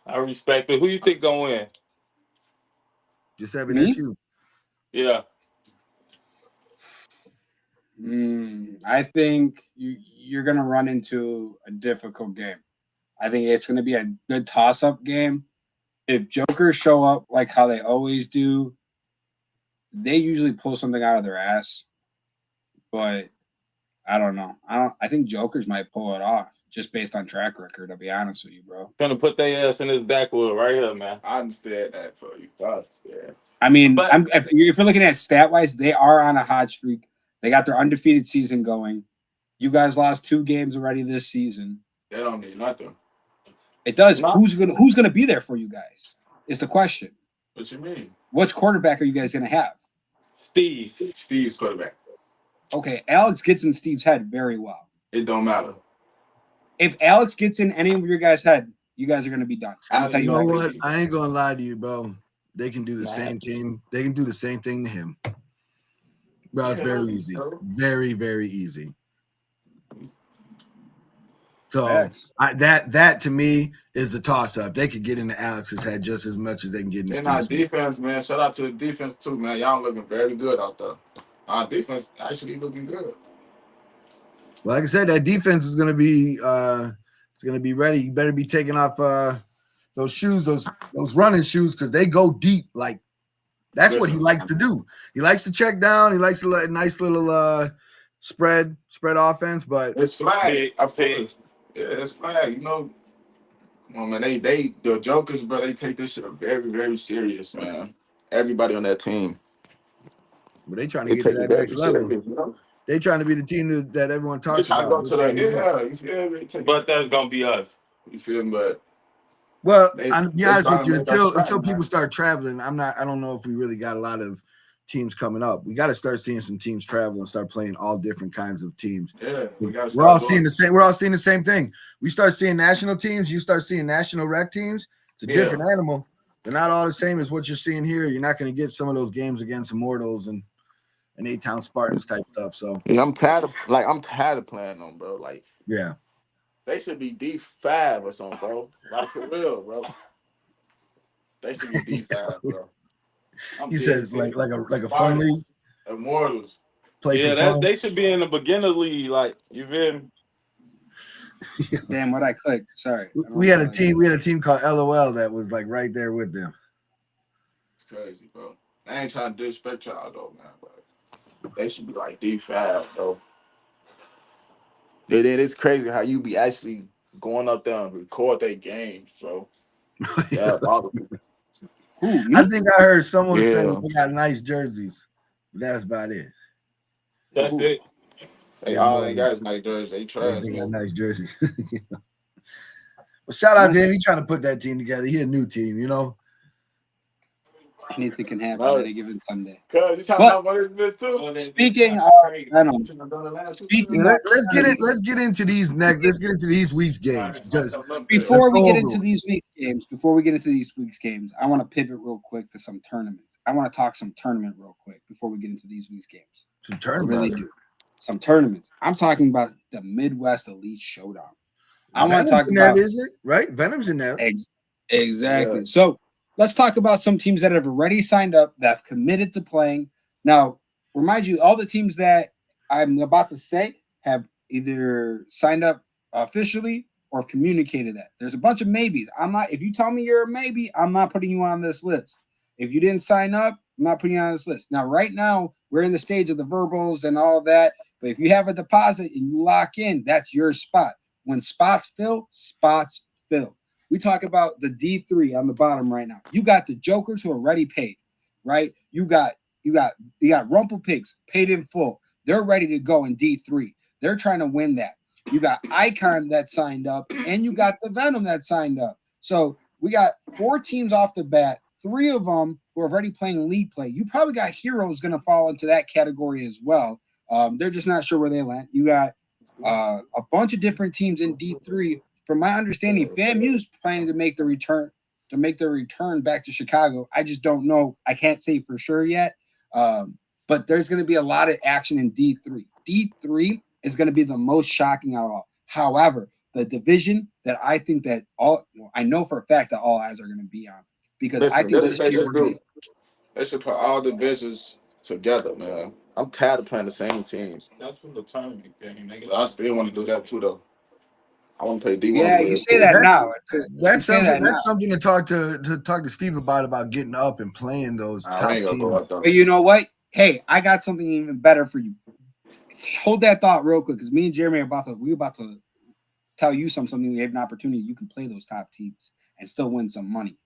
I respect it. Who you think gonna win? Giuseppe, that's you. Yeah. I think you're gonna run into a difficult game. I think it's gonna be a good toss-up game. If Jokers show up like how they always do, they usually pull something out of their ass. But I don't know. I think Jokers might pull it off just based on track record, to be honest with you, bro. Gonna put their ass in his backwood right here, man. I understand that for you. I understand. I mean, if you're looking at stat-wise, they are on a hot streak. They got their undefeated season going. You guys lost 2 games already this season. They don't need nothing. It does. Who's gonna be there for you guys? Is the question. What you mean? Which quarterback are you guys gonna have? Steve's quarterback. Okay, Alex gets in Steve's head very well. It don't matter. If Alex gets in any of your guys' head, you guys are gonna be done. You know what? I ain't gonna lie to you, bro. They can do the same team. They can do the same thing to him. Bro, it's very easy. Very, very easy. So that to me is a toss-up. They could get into Alex's head just as much as they can get into our defense, man. Shout out to the defense too, man. Y'all looking very good out there. Our defense actually looking good. Well, like I said, that defense is gonna be ready. You better be taking off those shoes, those running shoes, because they go deep. Like that's what he likes to do. He likes to check down. He likes to let a nice little spread offense, but it's flag. Yeah, it's flag. You know, come on, man. The Jokers, bro. They take this shit very, very serious, man. Everybody on that team. But they trying to get to that next level. Serious, you know? They trying to be the team that everyone talks about. To go to you feel me? But that's gonna be us. You feel me? But I'll be honest with you, until people start traveling, I don't know if we really got a lot of teams coming up. We got to start seeing some teams travel and start playing all different kinds of teams. Yeah, we're all seeing the same. We're all seeing the same thing. We start seeing national teams. You start seeing national rec teams. It's a different animal. They're not all the same as what you're seeing here. You're not going to get some of those games against Immortals and 8-Town Spartans type stuff. So I'm tired of playing them, bro. Like yeah, they should be D5 or something, bro. Like for real, bro. They should be D5, bro. He said like a fun league. Immortals. play for fun. they should be in the beginner league. Like, you feel me? Damn, what I clicked. Sorry. We had a team. We had a team called LOL that was like right there with them. It's crazy, bro. I ain't trying to disrespect y'all though, man, but they should be like D5, though. It's crazy how you be actually going up there and record their games, bro. Yeah, probably. Who, me? I think I heard someone say Yeah. they got nice jerseys. That's about it. That's Who? it. They Yeah, all boy, they got is nice jerseys. They They trash, got man. nice jerseys. Well, shout out to him. He trying to put that team together. He a new team, you know. Anything can happen No. at a given Sunday. Cuz you trying But to know what this too? speaking of Venom, speaking of Let's get into these next. Let's get into these week's games because let's before we go get over into it. these week's games, I want to pivot real quick to some tournaments. I want to talk some tournament real quick before we get into these week's games. Some I really tournaments. do. Some tournaments. I'm talking about the Midwest Elite Showdown. I want Venom's to talk in about that, is it? Right? Venom's in there. Exactly. Yeah. So let's talk about some teams that have already signed up, that have committed to playing. Now, remind you, all the teams that I'm about to say have either signed up officially or communicated that. There's a bunch of maybes. If you tell me you're a maybe, I'm not putting you on this list. If you didn't sign up, I'm not putting you on this list. Now, right now, we're in the stage of the verbals and all of that. But if you have a deposit and you lock in, that's your spot. When spots fill, spots fill. We talk about the D3 on the bottom right now. You got the jokers who are already paid, right? You got Rumple Pigs paid in full. They're ready to go in D3. They're trying to win that. You got Icon that signed up, and you got the Venom that signed up. So we got 4 teams off the bat, 3 of them who are already playing league play. You probably got Heroes going to fall into that category as well. They're just not sure where they land. You got a bunch of different teams in D3. From my understanding, FAMU's planning to make the return back to Chicago. I just don't know. I can't say for sure yet. But there's going to be a lot of action in D3. D3 is going to be the most shocking out of all. However, the division that I think that I know for a fact that all eyes are going to be on, because I think this year we're going to. They should put all divisions together, man. I'm tired of playing the same teams. That's from the tournament game, nigga. I still want to do that too, though. I want to play D1. Yeah, you say that now. That's something to talk to Steve about getting up and playing those top teams. But you know what? Hey, I got something even better for you. Hold that thought real quick, because me and Jeremy are about to tell you something. We have an opportunity. You can play those top teams and still win some money.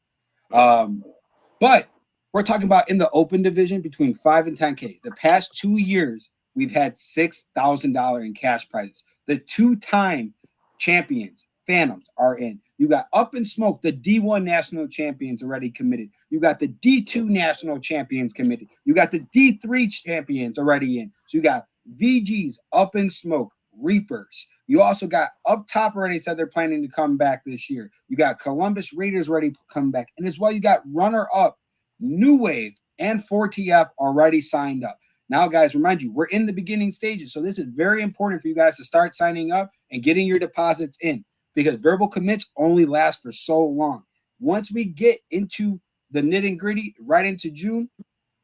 But we're talking about in the open division between 5 and 10K. The past 2 years, we've had $6,000 in cash prizes. The 2-time champions, Phantoms, are in. You got Up in Smoke, the D1 national champions already committed. You got the D2 national champions committed. You got the D3 champions already in. So you got VGs, Up in Smoke, Reapers. You also got Up Top already said they're planning to come back this year. You got Columbus Raiders ready to come back. And as well, you got Runner Up, New Wave, and 4TF already signed up. Now, guys, remind you, we're in the beginning stages. So this is very important for you guys to start signing up and getting your deposits in, because verbal commits only last for so long. Once we get into the nitty and gritty, right into June,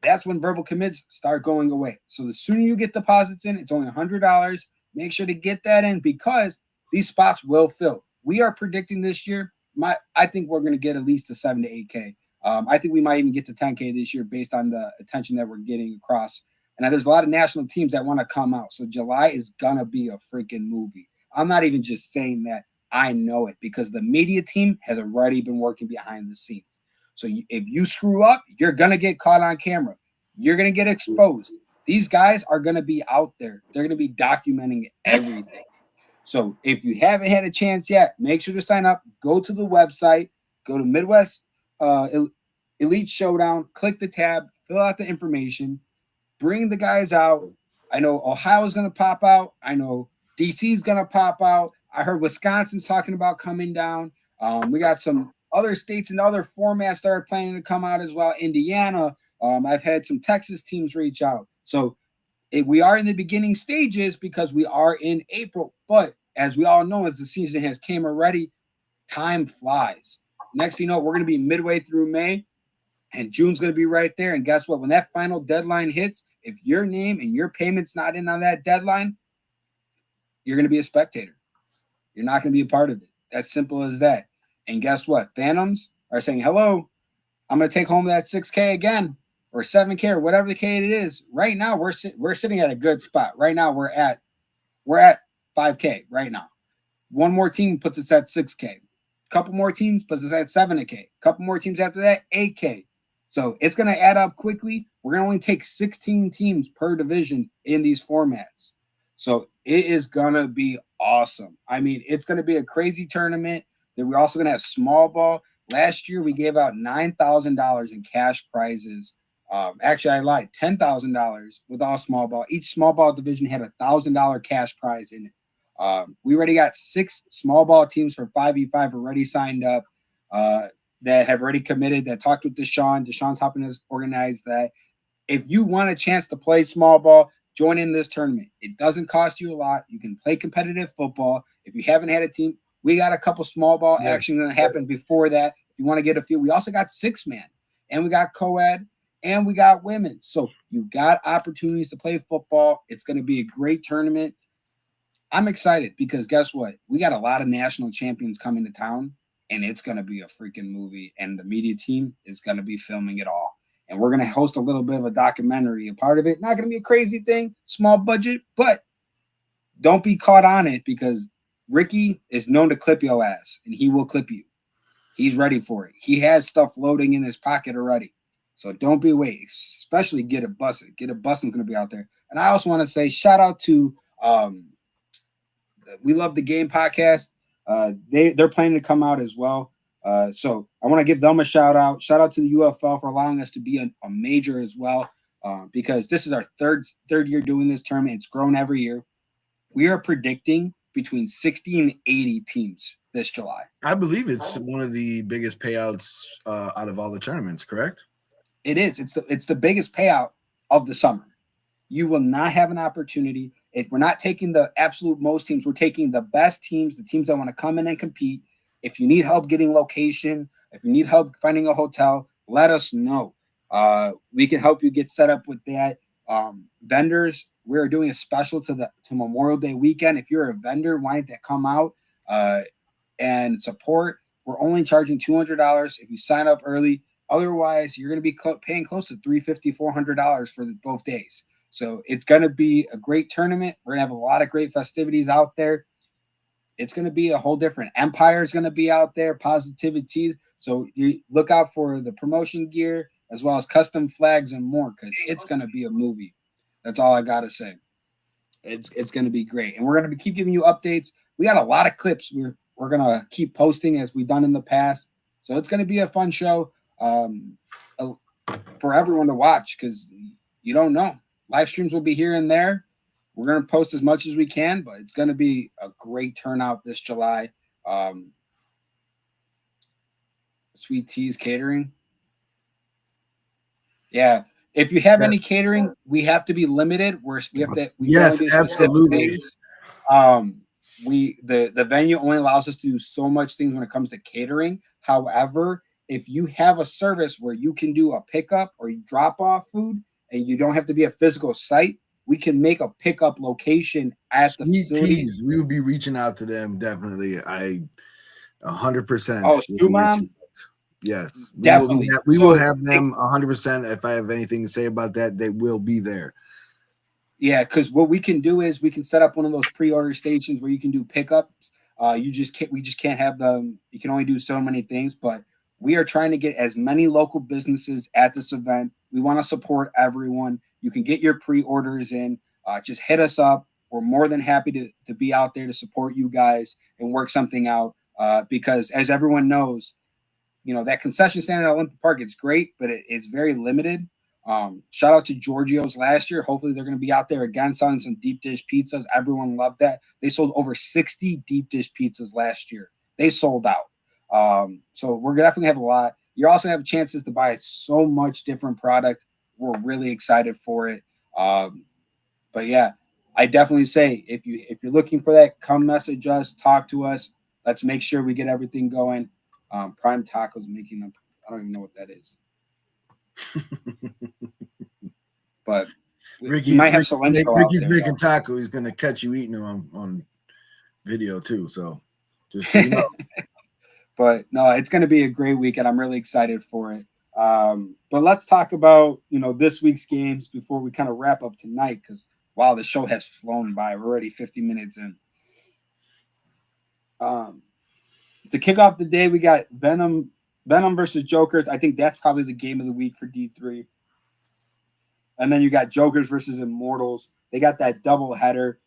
that's when verbal commits start going away. So the sooner you get deposits in, it's only $100. Make sure to get that in, because these spots will fill. We are predicting this year, I think we're going to get at least a 7 to 8K. I think we might even get to 10K this year based on the attention that we're getting across. And there's a lot of national teams that want to come out. So July is going to be a freaking movie. I'm not even just saying that. I know it, because the media team has already been working behind the scenes. So if you screw up, you're going to get caught on camera. You're going to get exposed. These guys are going to be out there. They're going to be documenting everything. So if you haven't had a chance yet, make sure to sign up. Go to the website. Go to Midwest Elite Showdown. Click the tab. Fill out the information. Bring the guys out. I know Ohio's going to pop out. I know DC's going to pop out. I heard Wisconsin's talking about coming down. We got some other states and other formats that are planning to come out as well. Indiana. I've had some Texas teams reach out. So we are in the beginning stages because we are in April. But as we all know, as the season has came already, time flies. Next thing you know, we're going to be midway through May. And June's going to be right there. And guess what? When that final deadline hits, If your name and your payment's not in on that deadline, you're going to be a spectator. You're not going to be a part of it. That's simple as that. And guess what? Phantoms are saying, hello, I'm going to take home that 6K again or 7K or whatever the K it is. Right now, we're sitting at a good spot. Right now, we're at 5K right now. One more team puts us at 6K. Couple more teams puts us at 7K. Couple more teams after that, 8K. So it's going to add up quickly. We're going to only take 16 teams per division in these formats. So it is going to be awesome. I mean, it's going to be a crazy tournament. Then we're also going to have small ball. Last year, we gave out $9,000 in cash prizes. Actually, I lied, $10,000 with all small ball. Each small ball division had $1,000 cash prize in it. We already got 6 small ball teams for 5v5 already signed up that have already committed, that talked with Deshaun. Deshaun's helping us organize that. If you want a chance to play small ball, join in this tournament. It doesn't cost you a lot. You can play competitive football. If you haven't had a team, we got a couple small ball action going to happen before that. If you want to get a feel, we also got 6-man, and we got co-ed, and we got women. So you got opportunities to play football. It's going to be a great tournament. I'm excited because guess what? We got a lot of national champions coming to town, and it's going to be a freaking movie. And the media team is going to be filming it all. And we're going to host a little bit of a documentary. A part of it, not going to be a crazy thing, small budget, but don't be caught on it because Ricky is known to clip your ass, and he will clip you. He's ready for it. He has stuff loading in his pocket already. So don't be waiting, especially Get It Busted. Get It Busted is going to be out there. And I also want to say shout out to We Love the Game podcast. They're planning to come out as well. So I want to give them a shout out. Shout out to the UFL for allowing us to be a major as well, because this is our third year doing this tournament. It's grown every year. We are predicting between 60 and 80 teams this July. I believe it's one of the biggest payouts out of all the tournaments, correct? It is. It's the biggest payout of the summer. You will not have an opportunity. If we're not taking the absolute most teams, we're taking the best teams, the teams that want to come in and compete. If you need help getting location, if you need help finding a hotel, let us know. We can help you get set up with that. Vendors, we're doing a special to Memorial Day weekend. If you're a vendor wanting to come out and support, we're only charging $200 if you sign up early. Otherwise, you're going to be paying close to $350, $400 for both days. So it's going to be a great tournament. We're going to have a lot of great festivities out there. It's going to be a whole different Empire is going to be out there, positivities. So you look out for the promotion gear as well as custom flags and more because it's going to be a movie. That's all I got to say. It's going to be great. And we're going to keep giving you updates. We got a lot of clips we're going to keep posting as we've done in the past. So it's going to be a fun show for everyone to watch because you don't know. Live streams will be here and there. We're going to post as much as we can, but it's going to be a great turnout this July. Sweet Teas Catering. Yeah. If you have any catering, we have to be limited. Yes, absolutely. The venue only allows us to do so much things when it comes to catering. However, if you have a service where you can do a pickup or you drop off food and you don't have to be a physical site, we can make a pickup location at the facility. Teas, we will be reaching out to them definitely. 100%. Oh, Shoe Mom? Yes, definitely. We will have them 100%. If I have anything to say about that, they will be there. Yeah, because what we can do is we can set up one of those pre-order stations where you can do pickups. We just can't have them. You can only do so many things, but we are trying to get as many local businesses at this event. We want to support everyone. You can get your pre-orders in. Just hit us up. We're more than happy to be out there to support you guys and work something out. Because as everyone knows, that concession stand at Olympic Park, it's great, but it's very limited. Shout out to Giorgio's last year. Hopefully they're going to be out there again selling some deep dish pizzas. Everyone loved that. They sold over 60 deep dish pizzas last year. They sold out. So we're definitely have a lot. You're also going to have chances to buy so much different product. We're really excited for it. But yeah, I definitely say if you're looking for that, come message us, talk to us. Let's make sure we get everything going. Prime Tacos making I don't even know what that is. But We might have cilantro out Ricky's there. making taco. He's gonna catch you eating them on video too. So just so you know. But no, it's going to be a great weekend. I'm really excited for it. But let's talk about this week's games before we kind of wrap up tonight, because wow, the show has flown by. We're already 50 minutes in. To kick off the day, we got Venom versus Jokers. I think that's probably the game of the week for D3. And then you got Jokers versus Immortals. They got that double header.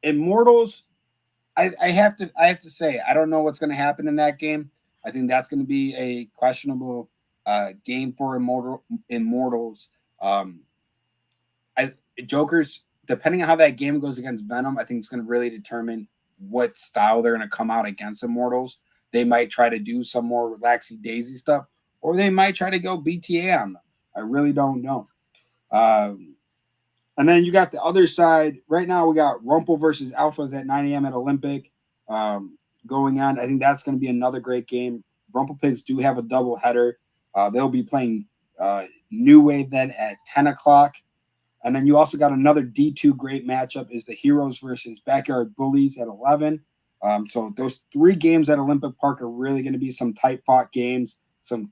Immortals, I have to say, I don't know what's going to happen in that game. I think that's going to be a questionable game for Immortals. Jokers, depending on how that game goes against Venom, I think it's going to really determine what style they're going to come out against Immortals. They might try to do some more relaxy daisy stuff, or they might try to go BTA on them. I really don't know. And then you got the other side. Right now, we got Rumpel versus Alphas at 9 a.m. at Olympic going on. I think that's going to be another great game. Rumpel Pigs do have a double header. They'll be playing New Wave then at 10 o'clock. And then you also got another D2 great matchup is the Heroes versus Backyard Bullies at 11. So those 3 games at Olympic Park are really going to be some tight fought games, some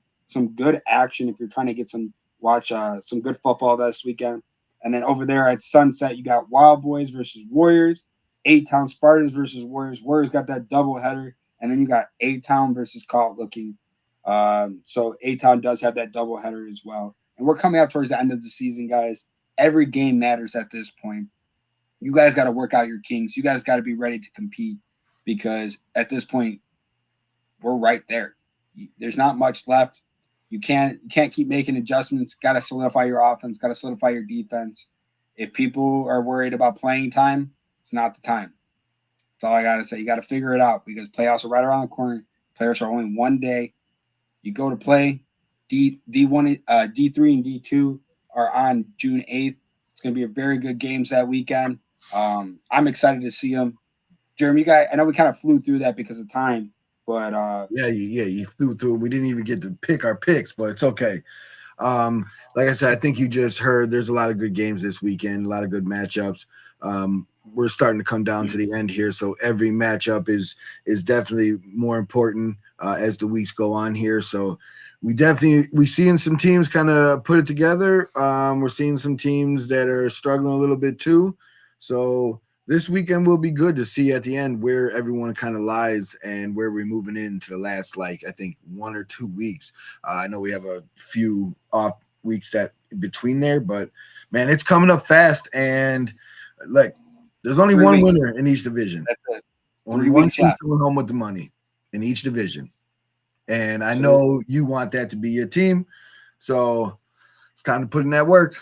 good action if you're trying to watch some good football this weekend. And then over there at Sunset, you got Wild Boys versus Warriors, A-Town Spartans versus Warriors. Warriors got that double header. And then you got A-Town versus Caught Looking. So A-Town does have that double header as well. And we're coming up towards the end of the season, guys. Every game matters at this point. You guys got to work out your kinks. You guys got to be ready to compete because at this point, we're right there. There's not much left. You can't keep making adjustments. Got to solidify your offense. Got to solidify your defense. If people are worried about playing time, it's not the time. That's all I got to say. You got to figure it out because playoffs are right around the corner. Players are only one day. You go to play. D1, D3, and D2 are on June 8th. It's going to be a very good games that weekend. I'm excited to see them. Jeremy, I know we kind of flew through that because of time, but you flew through. We didn't even get to pick our picks, but it's okay. Like I said, I think you just heard there's a lot of good games this weekend, a lot of good matchups. We're starting to come down to the end here, so every matchup is definitely more important as the weeks go on here. So we seeing some teams kind of put it together. We're seeing some teams that are struggling a little bit too. So this weekend will be good to see at the end where everyone kind of lies and where we're moving into the last, I think 1 or 2 weeks. I know we have a few off weeks that between there, but man, it's coming up fast. And there's only 3 one weeks. winner in each division. That's it. Only one team going home with the money in each division. And I know you want that to be your team. So it's time to put in that work.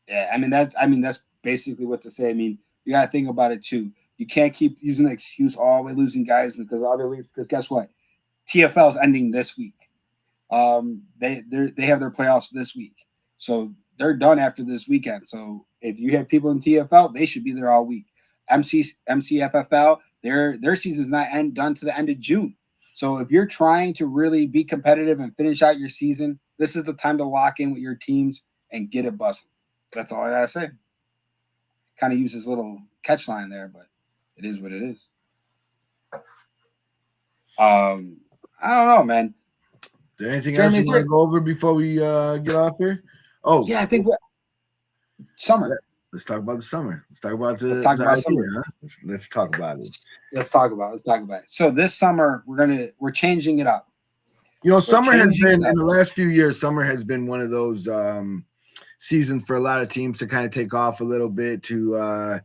Yeah, that's basically what to say. I mean, you got to think about it too. You can't keep using the excuse, we're losing guys because other leagues. Because guess what? TFL is ending this week. They have their playoffs this week, so they're done after this weekend. So if you have people in TFL, they should be there all week. MCFFL, their season's not done to the end of June. So if you're trying to really be competitive and finish out your season, this is the time to lock in with your teams and get it busted. That's all I gotta say. Kind of use this little catch line there, but it is what it is. I don't know, man. Is there anything else you want to go over before we get off here? Oh, yeah, I think summer. Yeah. Let's talk about the summer. Let's talk about summer. Huh? Let's talk about it. Let's talk about it. So this summer we're changing it up. Summer has been in the last few years. Summer has been one of those seasons for a lot of teams to kind of take off a little bit to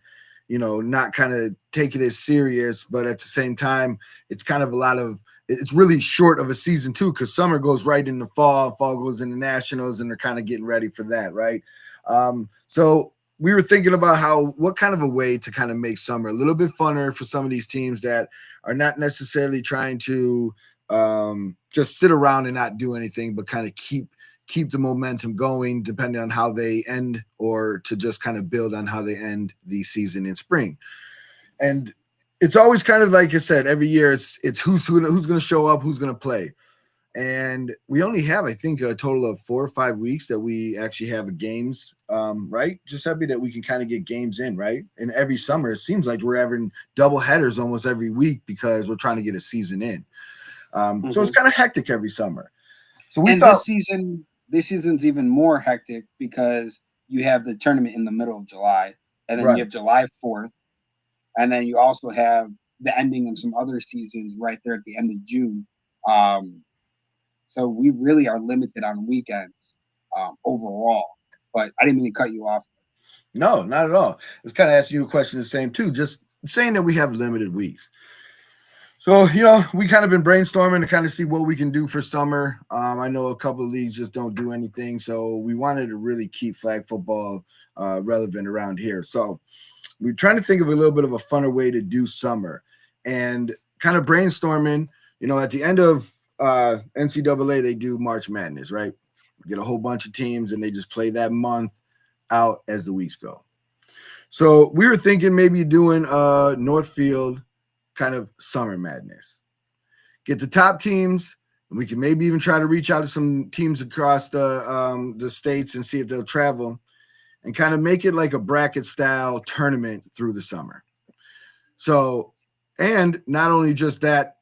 not kind of take it as serious, but at the same time, it's kind of it's really short of a season too, because summer goes right into fall goes into nationals, and they're kind of getting ready for that, right? So we were thinking about what kind of a way to kind of make summer a little bit funner for some of these teams that are not necessarily trying to just sit around and not do anything, but kind of keep the momentum going depending on how they end, or to just kind of build on how they end the season in spring. And it's always kind of like I said, every year it's who's going to show up, who's going to play. And we only have, I think, a total of 4 or 5 weeks that we actually have games, right? Just happy that we can kind of get games in, right? And every summer, it seems like we're having double headers almost every week because we're trying to get a season in. So it's kind of hectic every summer. So we and thought this season's even more hectic because you have the tournament in the middle of July, and then right. you have July 4th, and then you also have the ending of some other seasons right there at the end of June. So we really are limited on weekends overall. But I didn't mean to cut you off. No, not at all. I was kind of asking you a question the same too, just saying that we have limited weeks. So, we kind of been brainstorming to kind of see what we can do for summer. I know a couple of leagues just don't do anything. So we wanted to really keep flag football relevant around here. So we're trying to think of a little bit of a funner way to do summer and kind of brainstorming, at the end of NCAA, they do March Madness, right? Get a whole bunch of teams and they just play that month out as the weeks go. So we were thinking maybe doing Northfield kind of summer madness. Get the top teams, and we can maybe even try to reach out to some teams across the states and see if they'll travel, and kind of make it like a bracket style tournament through the summer. So, and not only just that,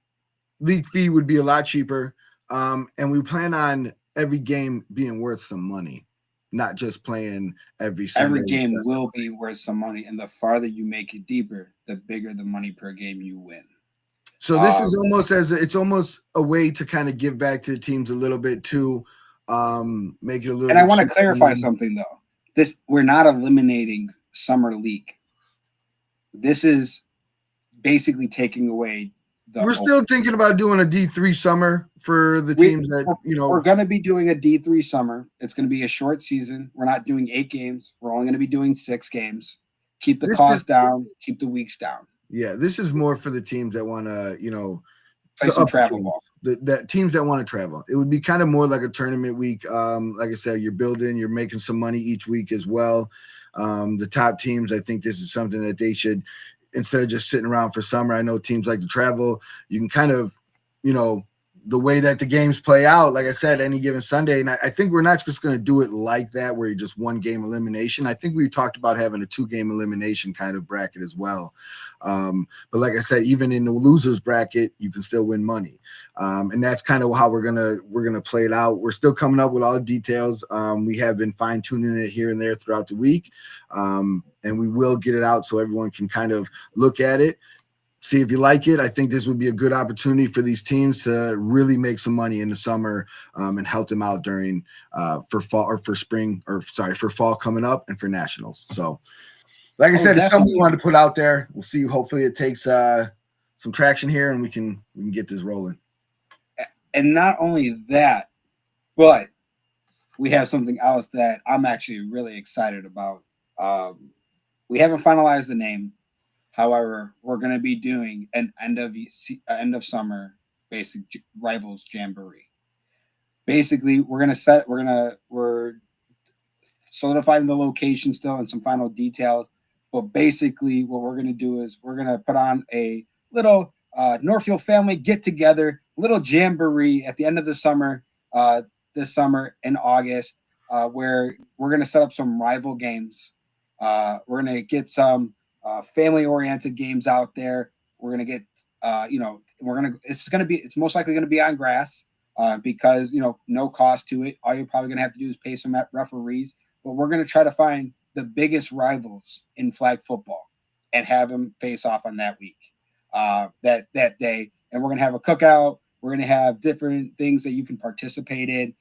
league fee would be a lot cheaper, and we plan on every game being worth some money, not just playing every Sunday. Every game will be worth some money, and the farther you make it deeper, the bigger the money per game you win. So this is almost it's almost a way to kind of give back to the teams a little bit too, make it a little. And I want to clarify something though. We're not eliminating summer league. This is basically taking away We're still thinking about doing a D3 summer for the teams that We're going to be doing a D3 summer. It's going to be a short season. We're not doing 8 games. We're only going to be doing 6 games. Keep the cost down. Keep the weeks down. Yeah, this is more for the teams that want to, play some travel ball. The teams that want to travel. It would be kind of more like a tournament week. Like I said, you're making some money each week as well. The top teams, I think this is something that they should, instead of just sitting around for summer. I know teams like to travel. You can kind of, the way that the games play out, like I said, any given Sunday. And I think we're not just going to do it like that, where you're just 1 game elimination. I think we talked about having a 2-game elimination kind of bracket as well. But like I said, even in the losers bracket, you can still win money. And that's kind of how we're gonna play it out. We're still coming up with all the details. We have been fine tuning it here and there throughout the week. And we will get it out so everyone can kind of look at it, see if you like it. I think this would be a good opportunity for these teams to really make some money in the summer, and help them out during for fall coming up and for nationals. So like I said, it's something we wanted to put out there. We'll see. Hopefully it takes some traction here and we can get this rolling. And not only that, but we have something else that I'm actually really excited about. We haven't finalized the name. However, we're going to be doing an end of summer basic rivals jamboree. Basically, we're solidifying the location still and some final details. But basically, what we're going to do is we're going to put on a little Northfield family get together, little jamboree at the end of the summer, this summer in August, where we're going to set up some rival games. We're going to get some family-oriented games out there. We're gonna get, it's most likely gonna be on grass because no cost to it. All you're probably gonna have to do is pay some referees. But we're gonna try to find the biggest rivals in flag football and have them face off on that week, that day. And we're gonna have a cookout. We're gonna have different things that you can participate in.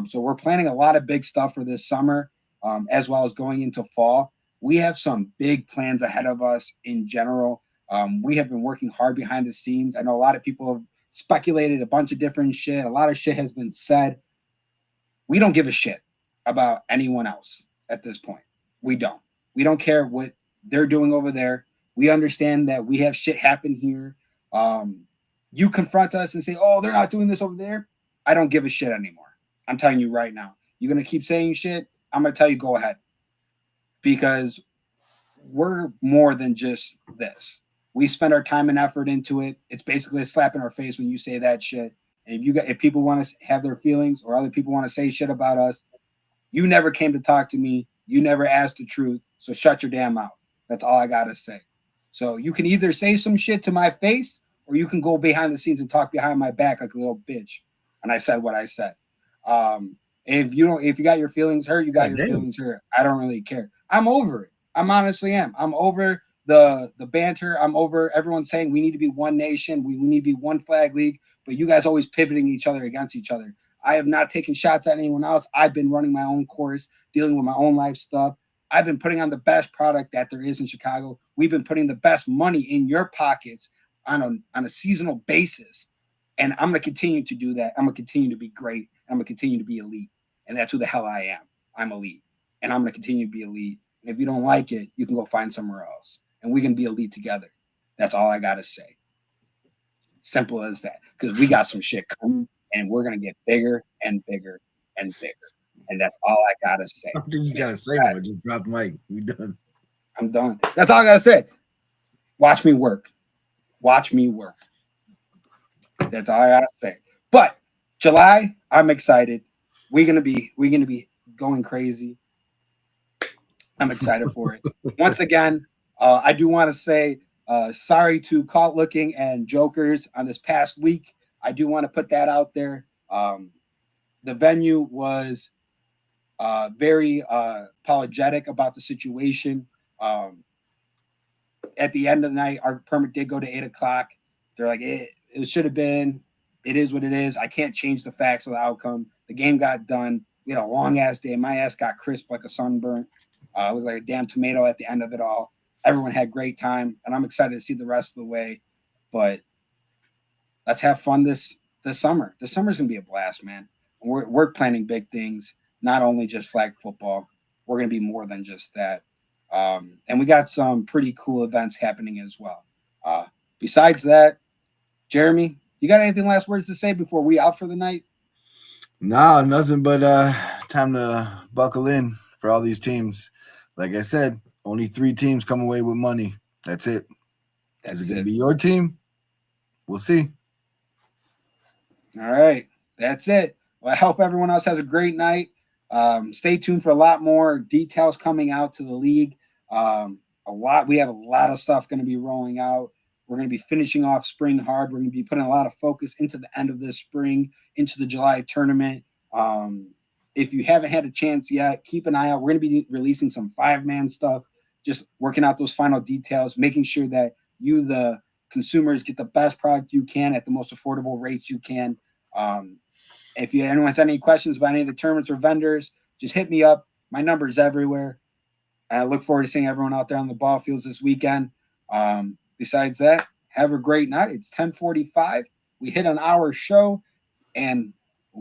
So we're planning a lot of big stuff for this summer, as well as going into fall. We have some big plans ahead of us in general. We have been working hard behind the scenes. I know a lot of people have speculated a bunch of different shit. A lot of shit has been said. We don't give a shit about anyone else at this point. We don't. We don't care what they're doing over there. We understand that we have shit happen here. You confront us and say, oh, they're not doing this over there. I don't give a shit anymore. I'm telling you right now. You're going to keep saying shit. I'm going to tell you, go ahead. Because we're more than just this. We spend our time and effort into it. It's basically a slap in our face when you say that shit. And if people want to have their feelings or other people want to say shit about us, you never came to talk to me. You never asked the truth. So shut your damn mouth. That's all I gotta say. So you can either say some shit to my face or you can go behind the scenes and talk behind my back like a little bitch. And I said what I said. And if you got your feelings hurt, you got God your damn. feelings hurt. I don't really care. I'm over it. I'm honestly am. I'm over the banter. I'm over everyone saying we need to be one nation. We need to be one flag league. But you guys always pivoting each other against each other. I have not taken shots at anyone else. I've been running my own course, dealing with my own life stuff. I've been putting on the best product that there is in Chicago. We've been putting the best money in your pockets on a seasonal basis. And I'm going to continue to do that. I'm going to continue to be great. I'm going to continue to be elite. And that's who the hell I am. I'm elite. And I'm going to continue to be elite. And if you don't like it, you can go find somewhere else. And we can be elite together. That's all I got to say. Simple as that. Because we got some shit coming and we're going to get bigger and bigger and bigger. And that's all I got to say. I don't think you gotta say more. Just drop the mic. We done. I'm done. That's all I got to say. Watch me work. Watch me work. That's all I got to say. But July, I'm excited. We're gonna be going crazy. I'm excited for it. Once again, I do want to say sorry to Caught Looking and Jokers on this past week. I do want to put that out there. The venue was very apologetic about the situation. At the end of the night, our permit did go to 8 o'clock. They're like, it should have been. It is what it is. I can't change the facts of the outcome. The game got done. We had a long ass day. My ass got crisp like a sunburn. Looked like a damn tomato at the end of it all. Everyone had great time, and I'm excited to see the rest of the way. But let's have fun this summer. This summer's gonna be a blast, man. We're planning big things, not only just flag football. We're gonna be more than just that. And we got some pretty cool events happening as well. Besides that, Jeremy, you got anything last words to say before we out for the night? Nah, nothing but time to buckle in for all these teams. Like I said, only 3 teams come away with money. That's it. Is it going to be your team? We'll see. All right. That's it. Well, I hope everyone else has a great night. Stay tuned for a lot more details coming out to the league. We have a lot of stuff going to be rolling out. We're going to be finishing off spring hard. We're going to be putting a lot of focus into the end of this spring, into the July tournament. If you haven't had a chance yet, keep an eye out. We're going to be releasing some 5-man stuff, just working out those final details, making sure that you, the consumers, get the best product you can at the most affordable rates you can. If anyone has any questions about any of the tournaments or vendors, just hit me up. My number is everywhere. I look forward to seeing everyone out there on the ball fields this weekend. Besides that, have a great night. It's 10:45. We hit an hour show, and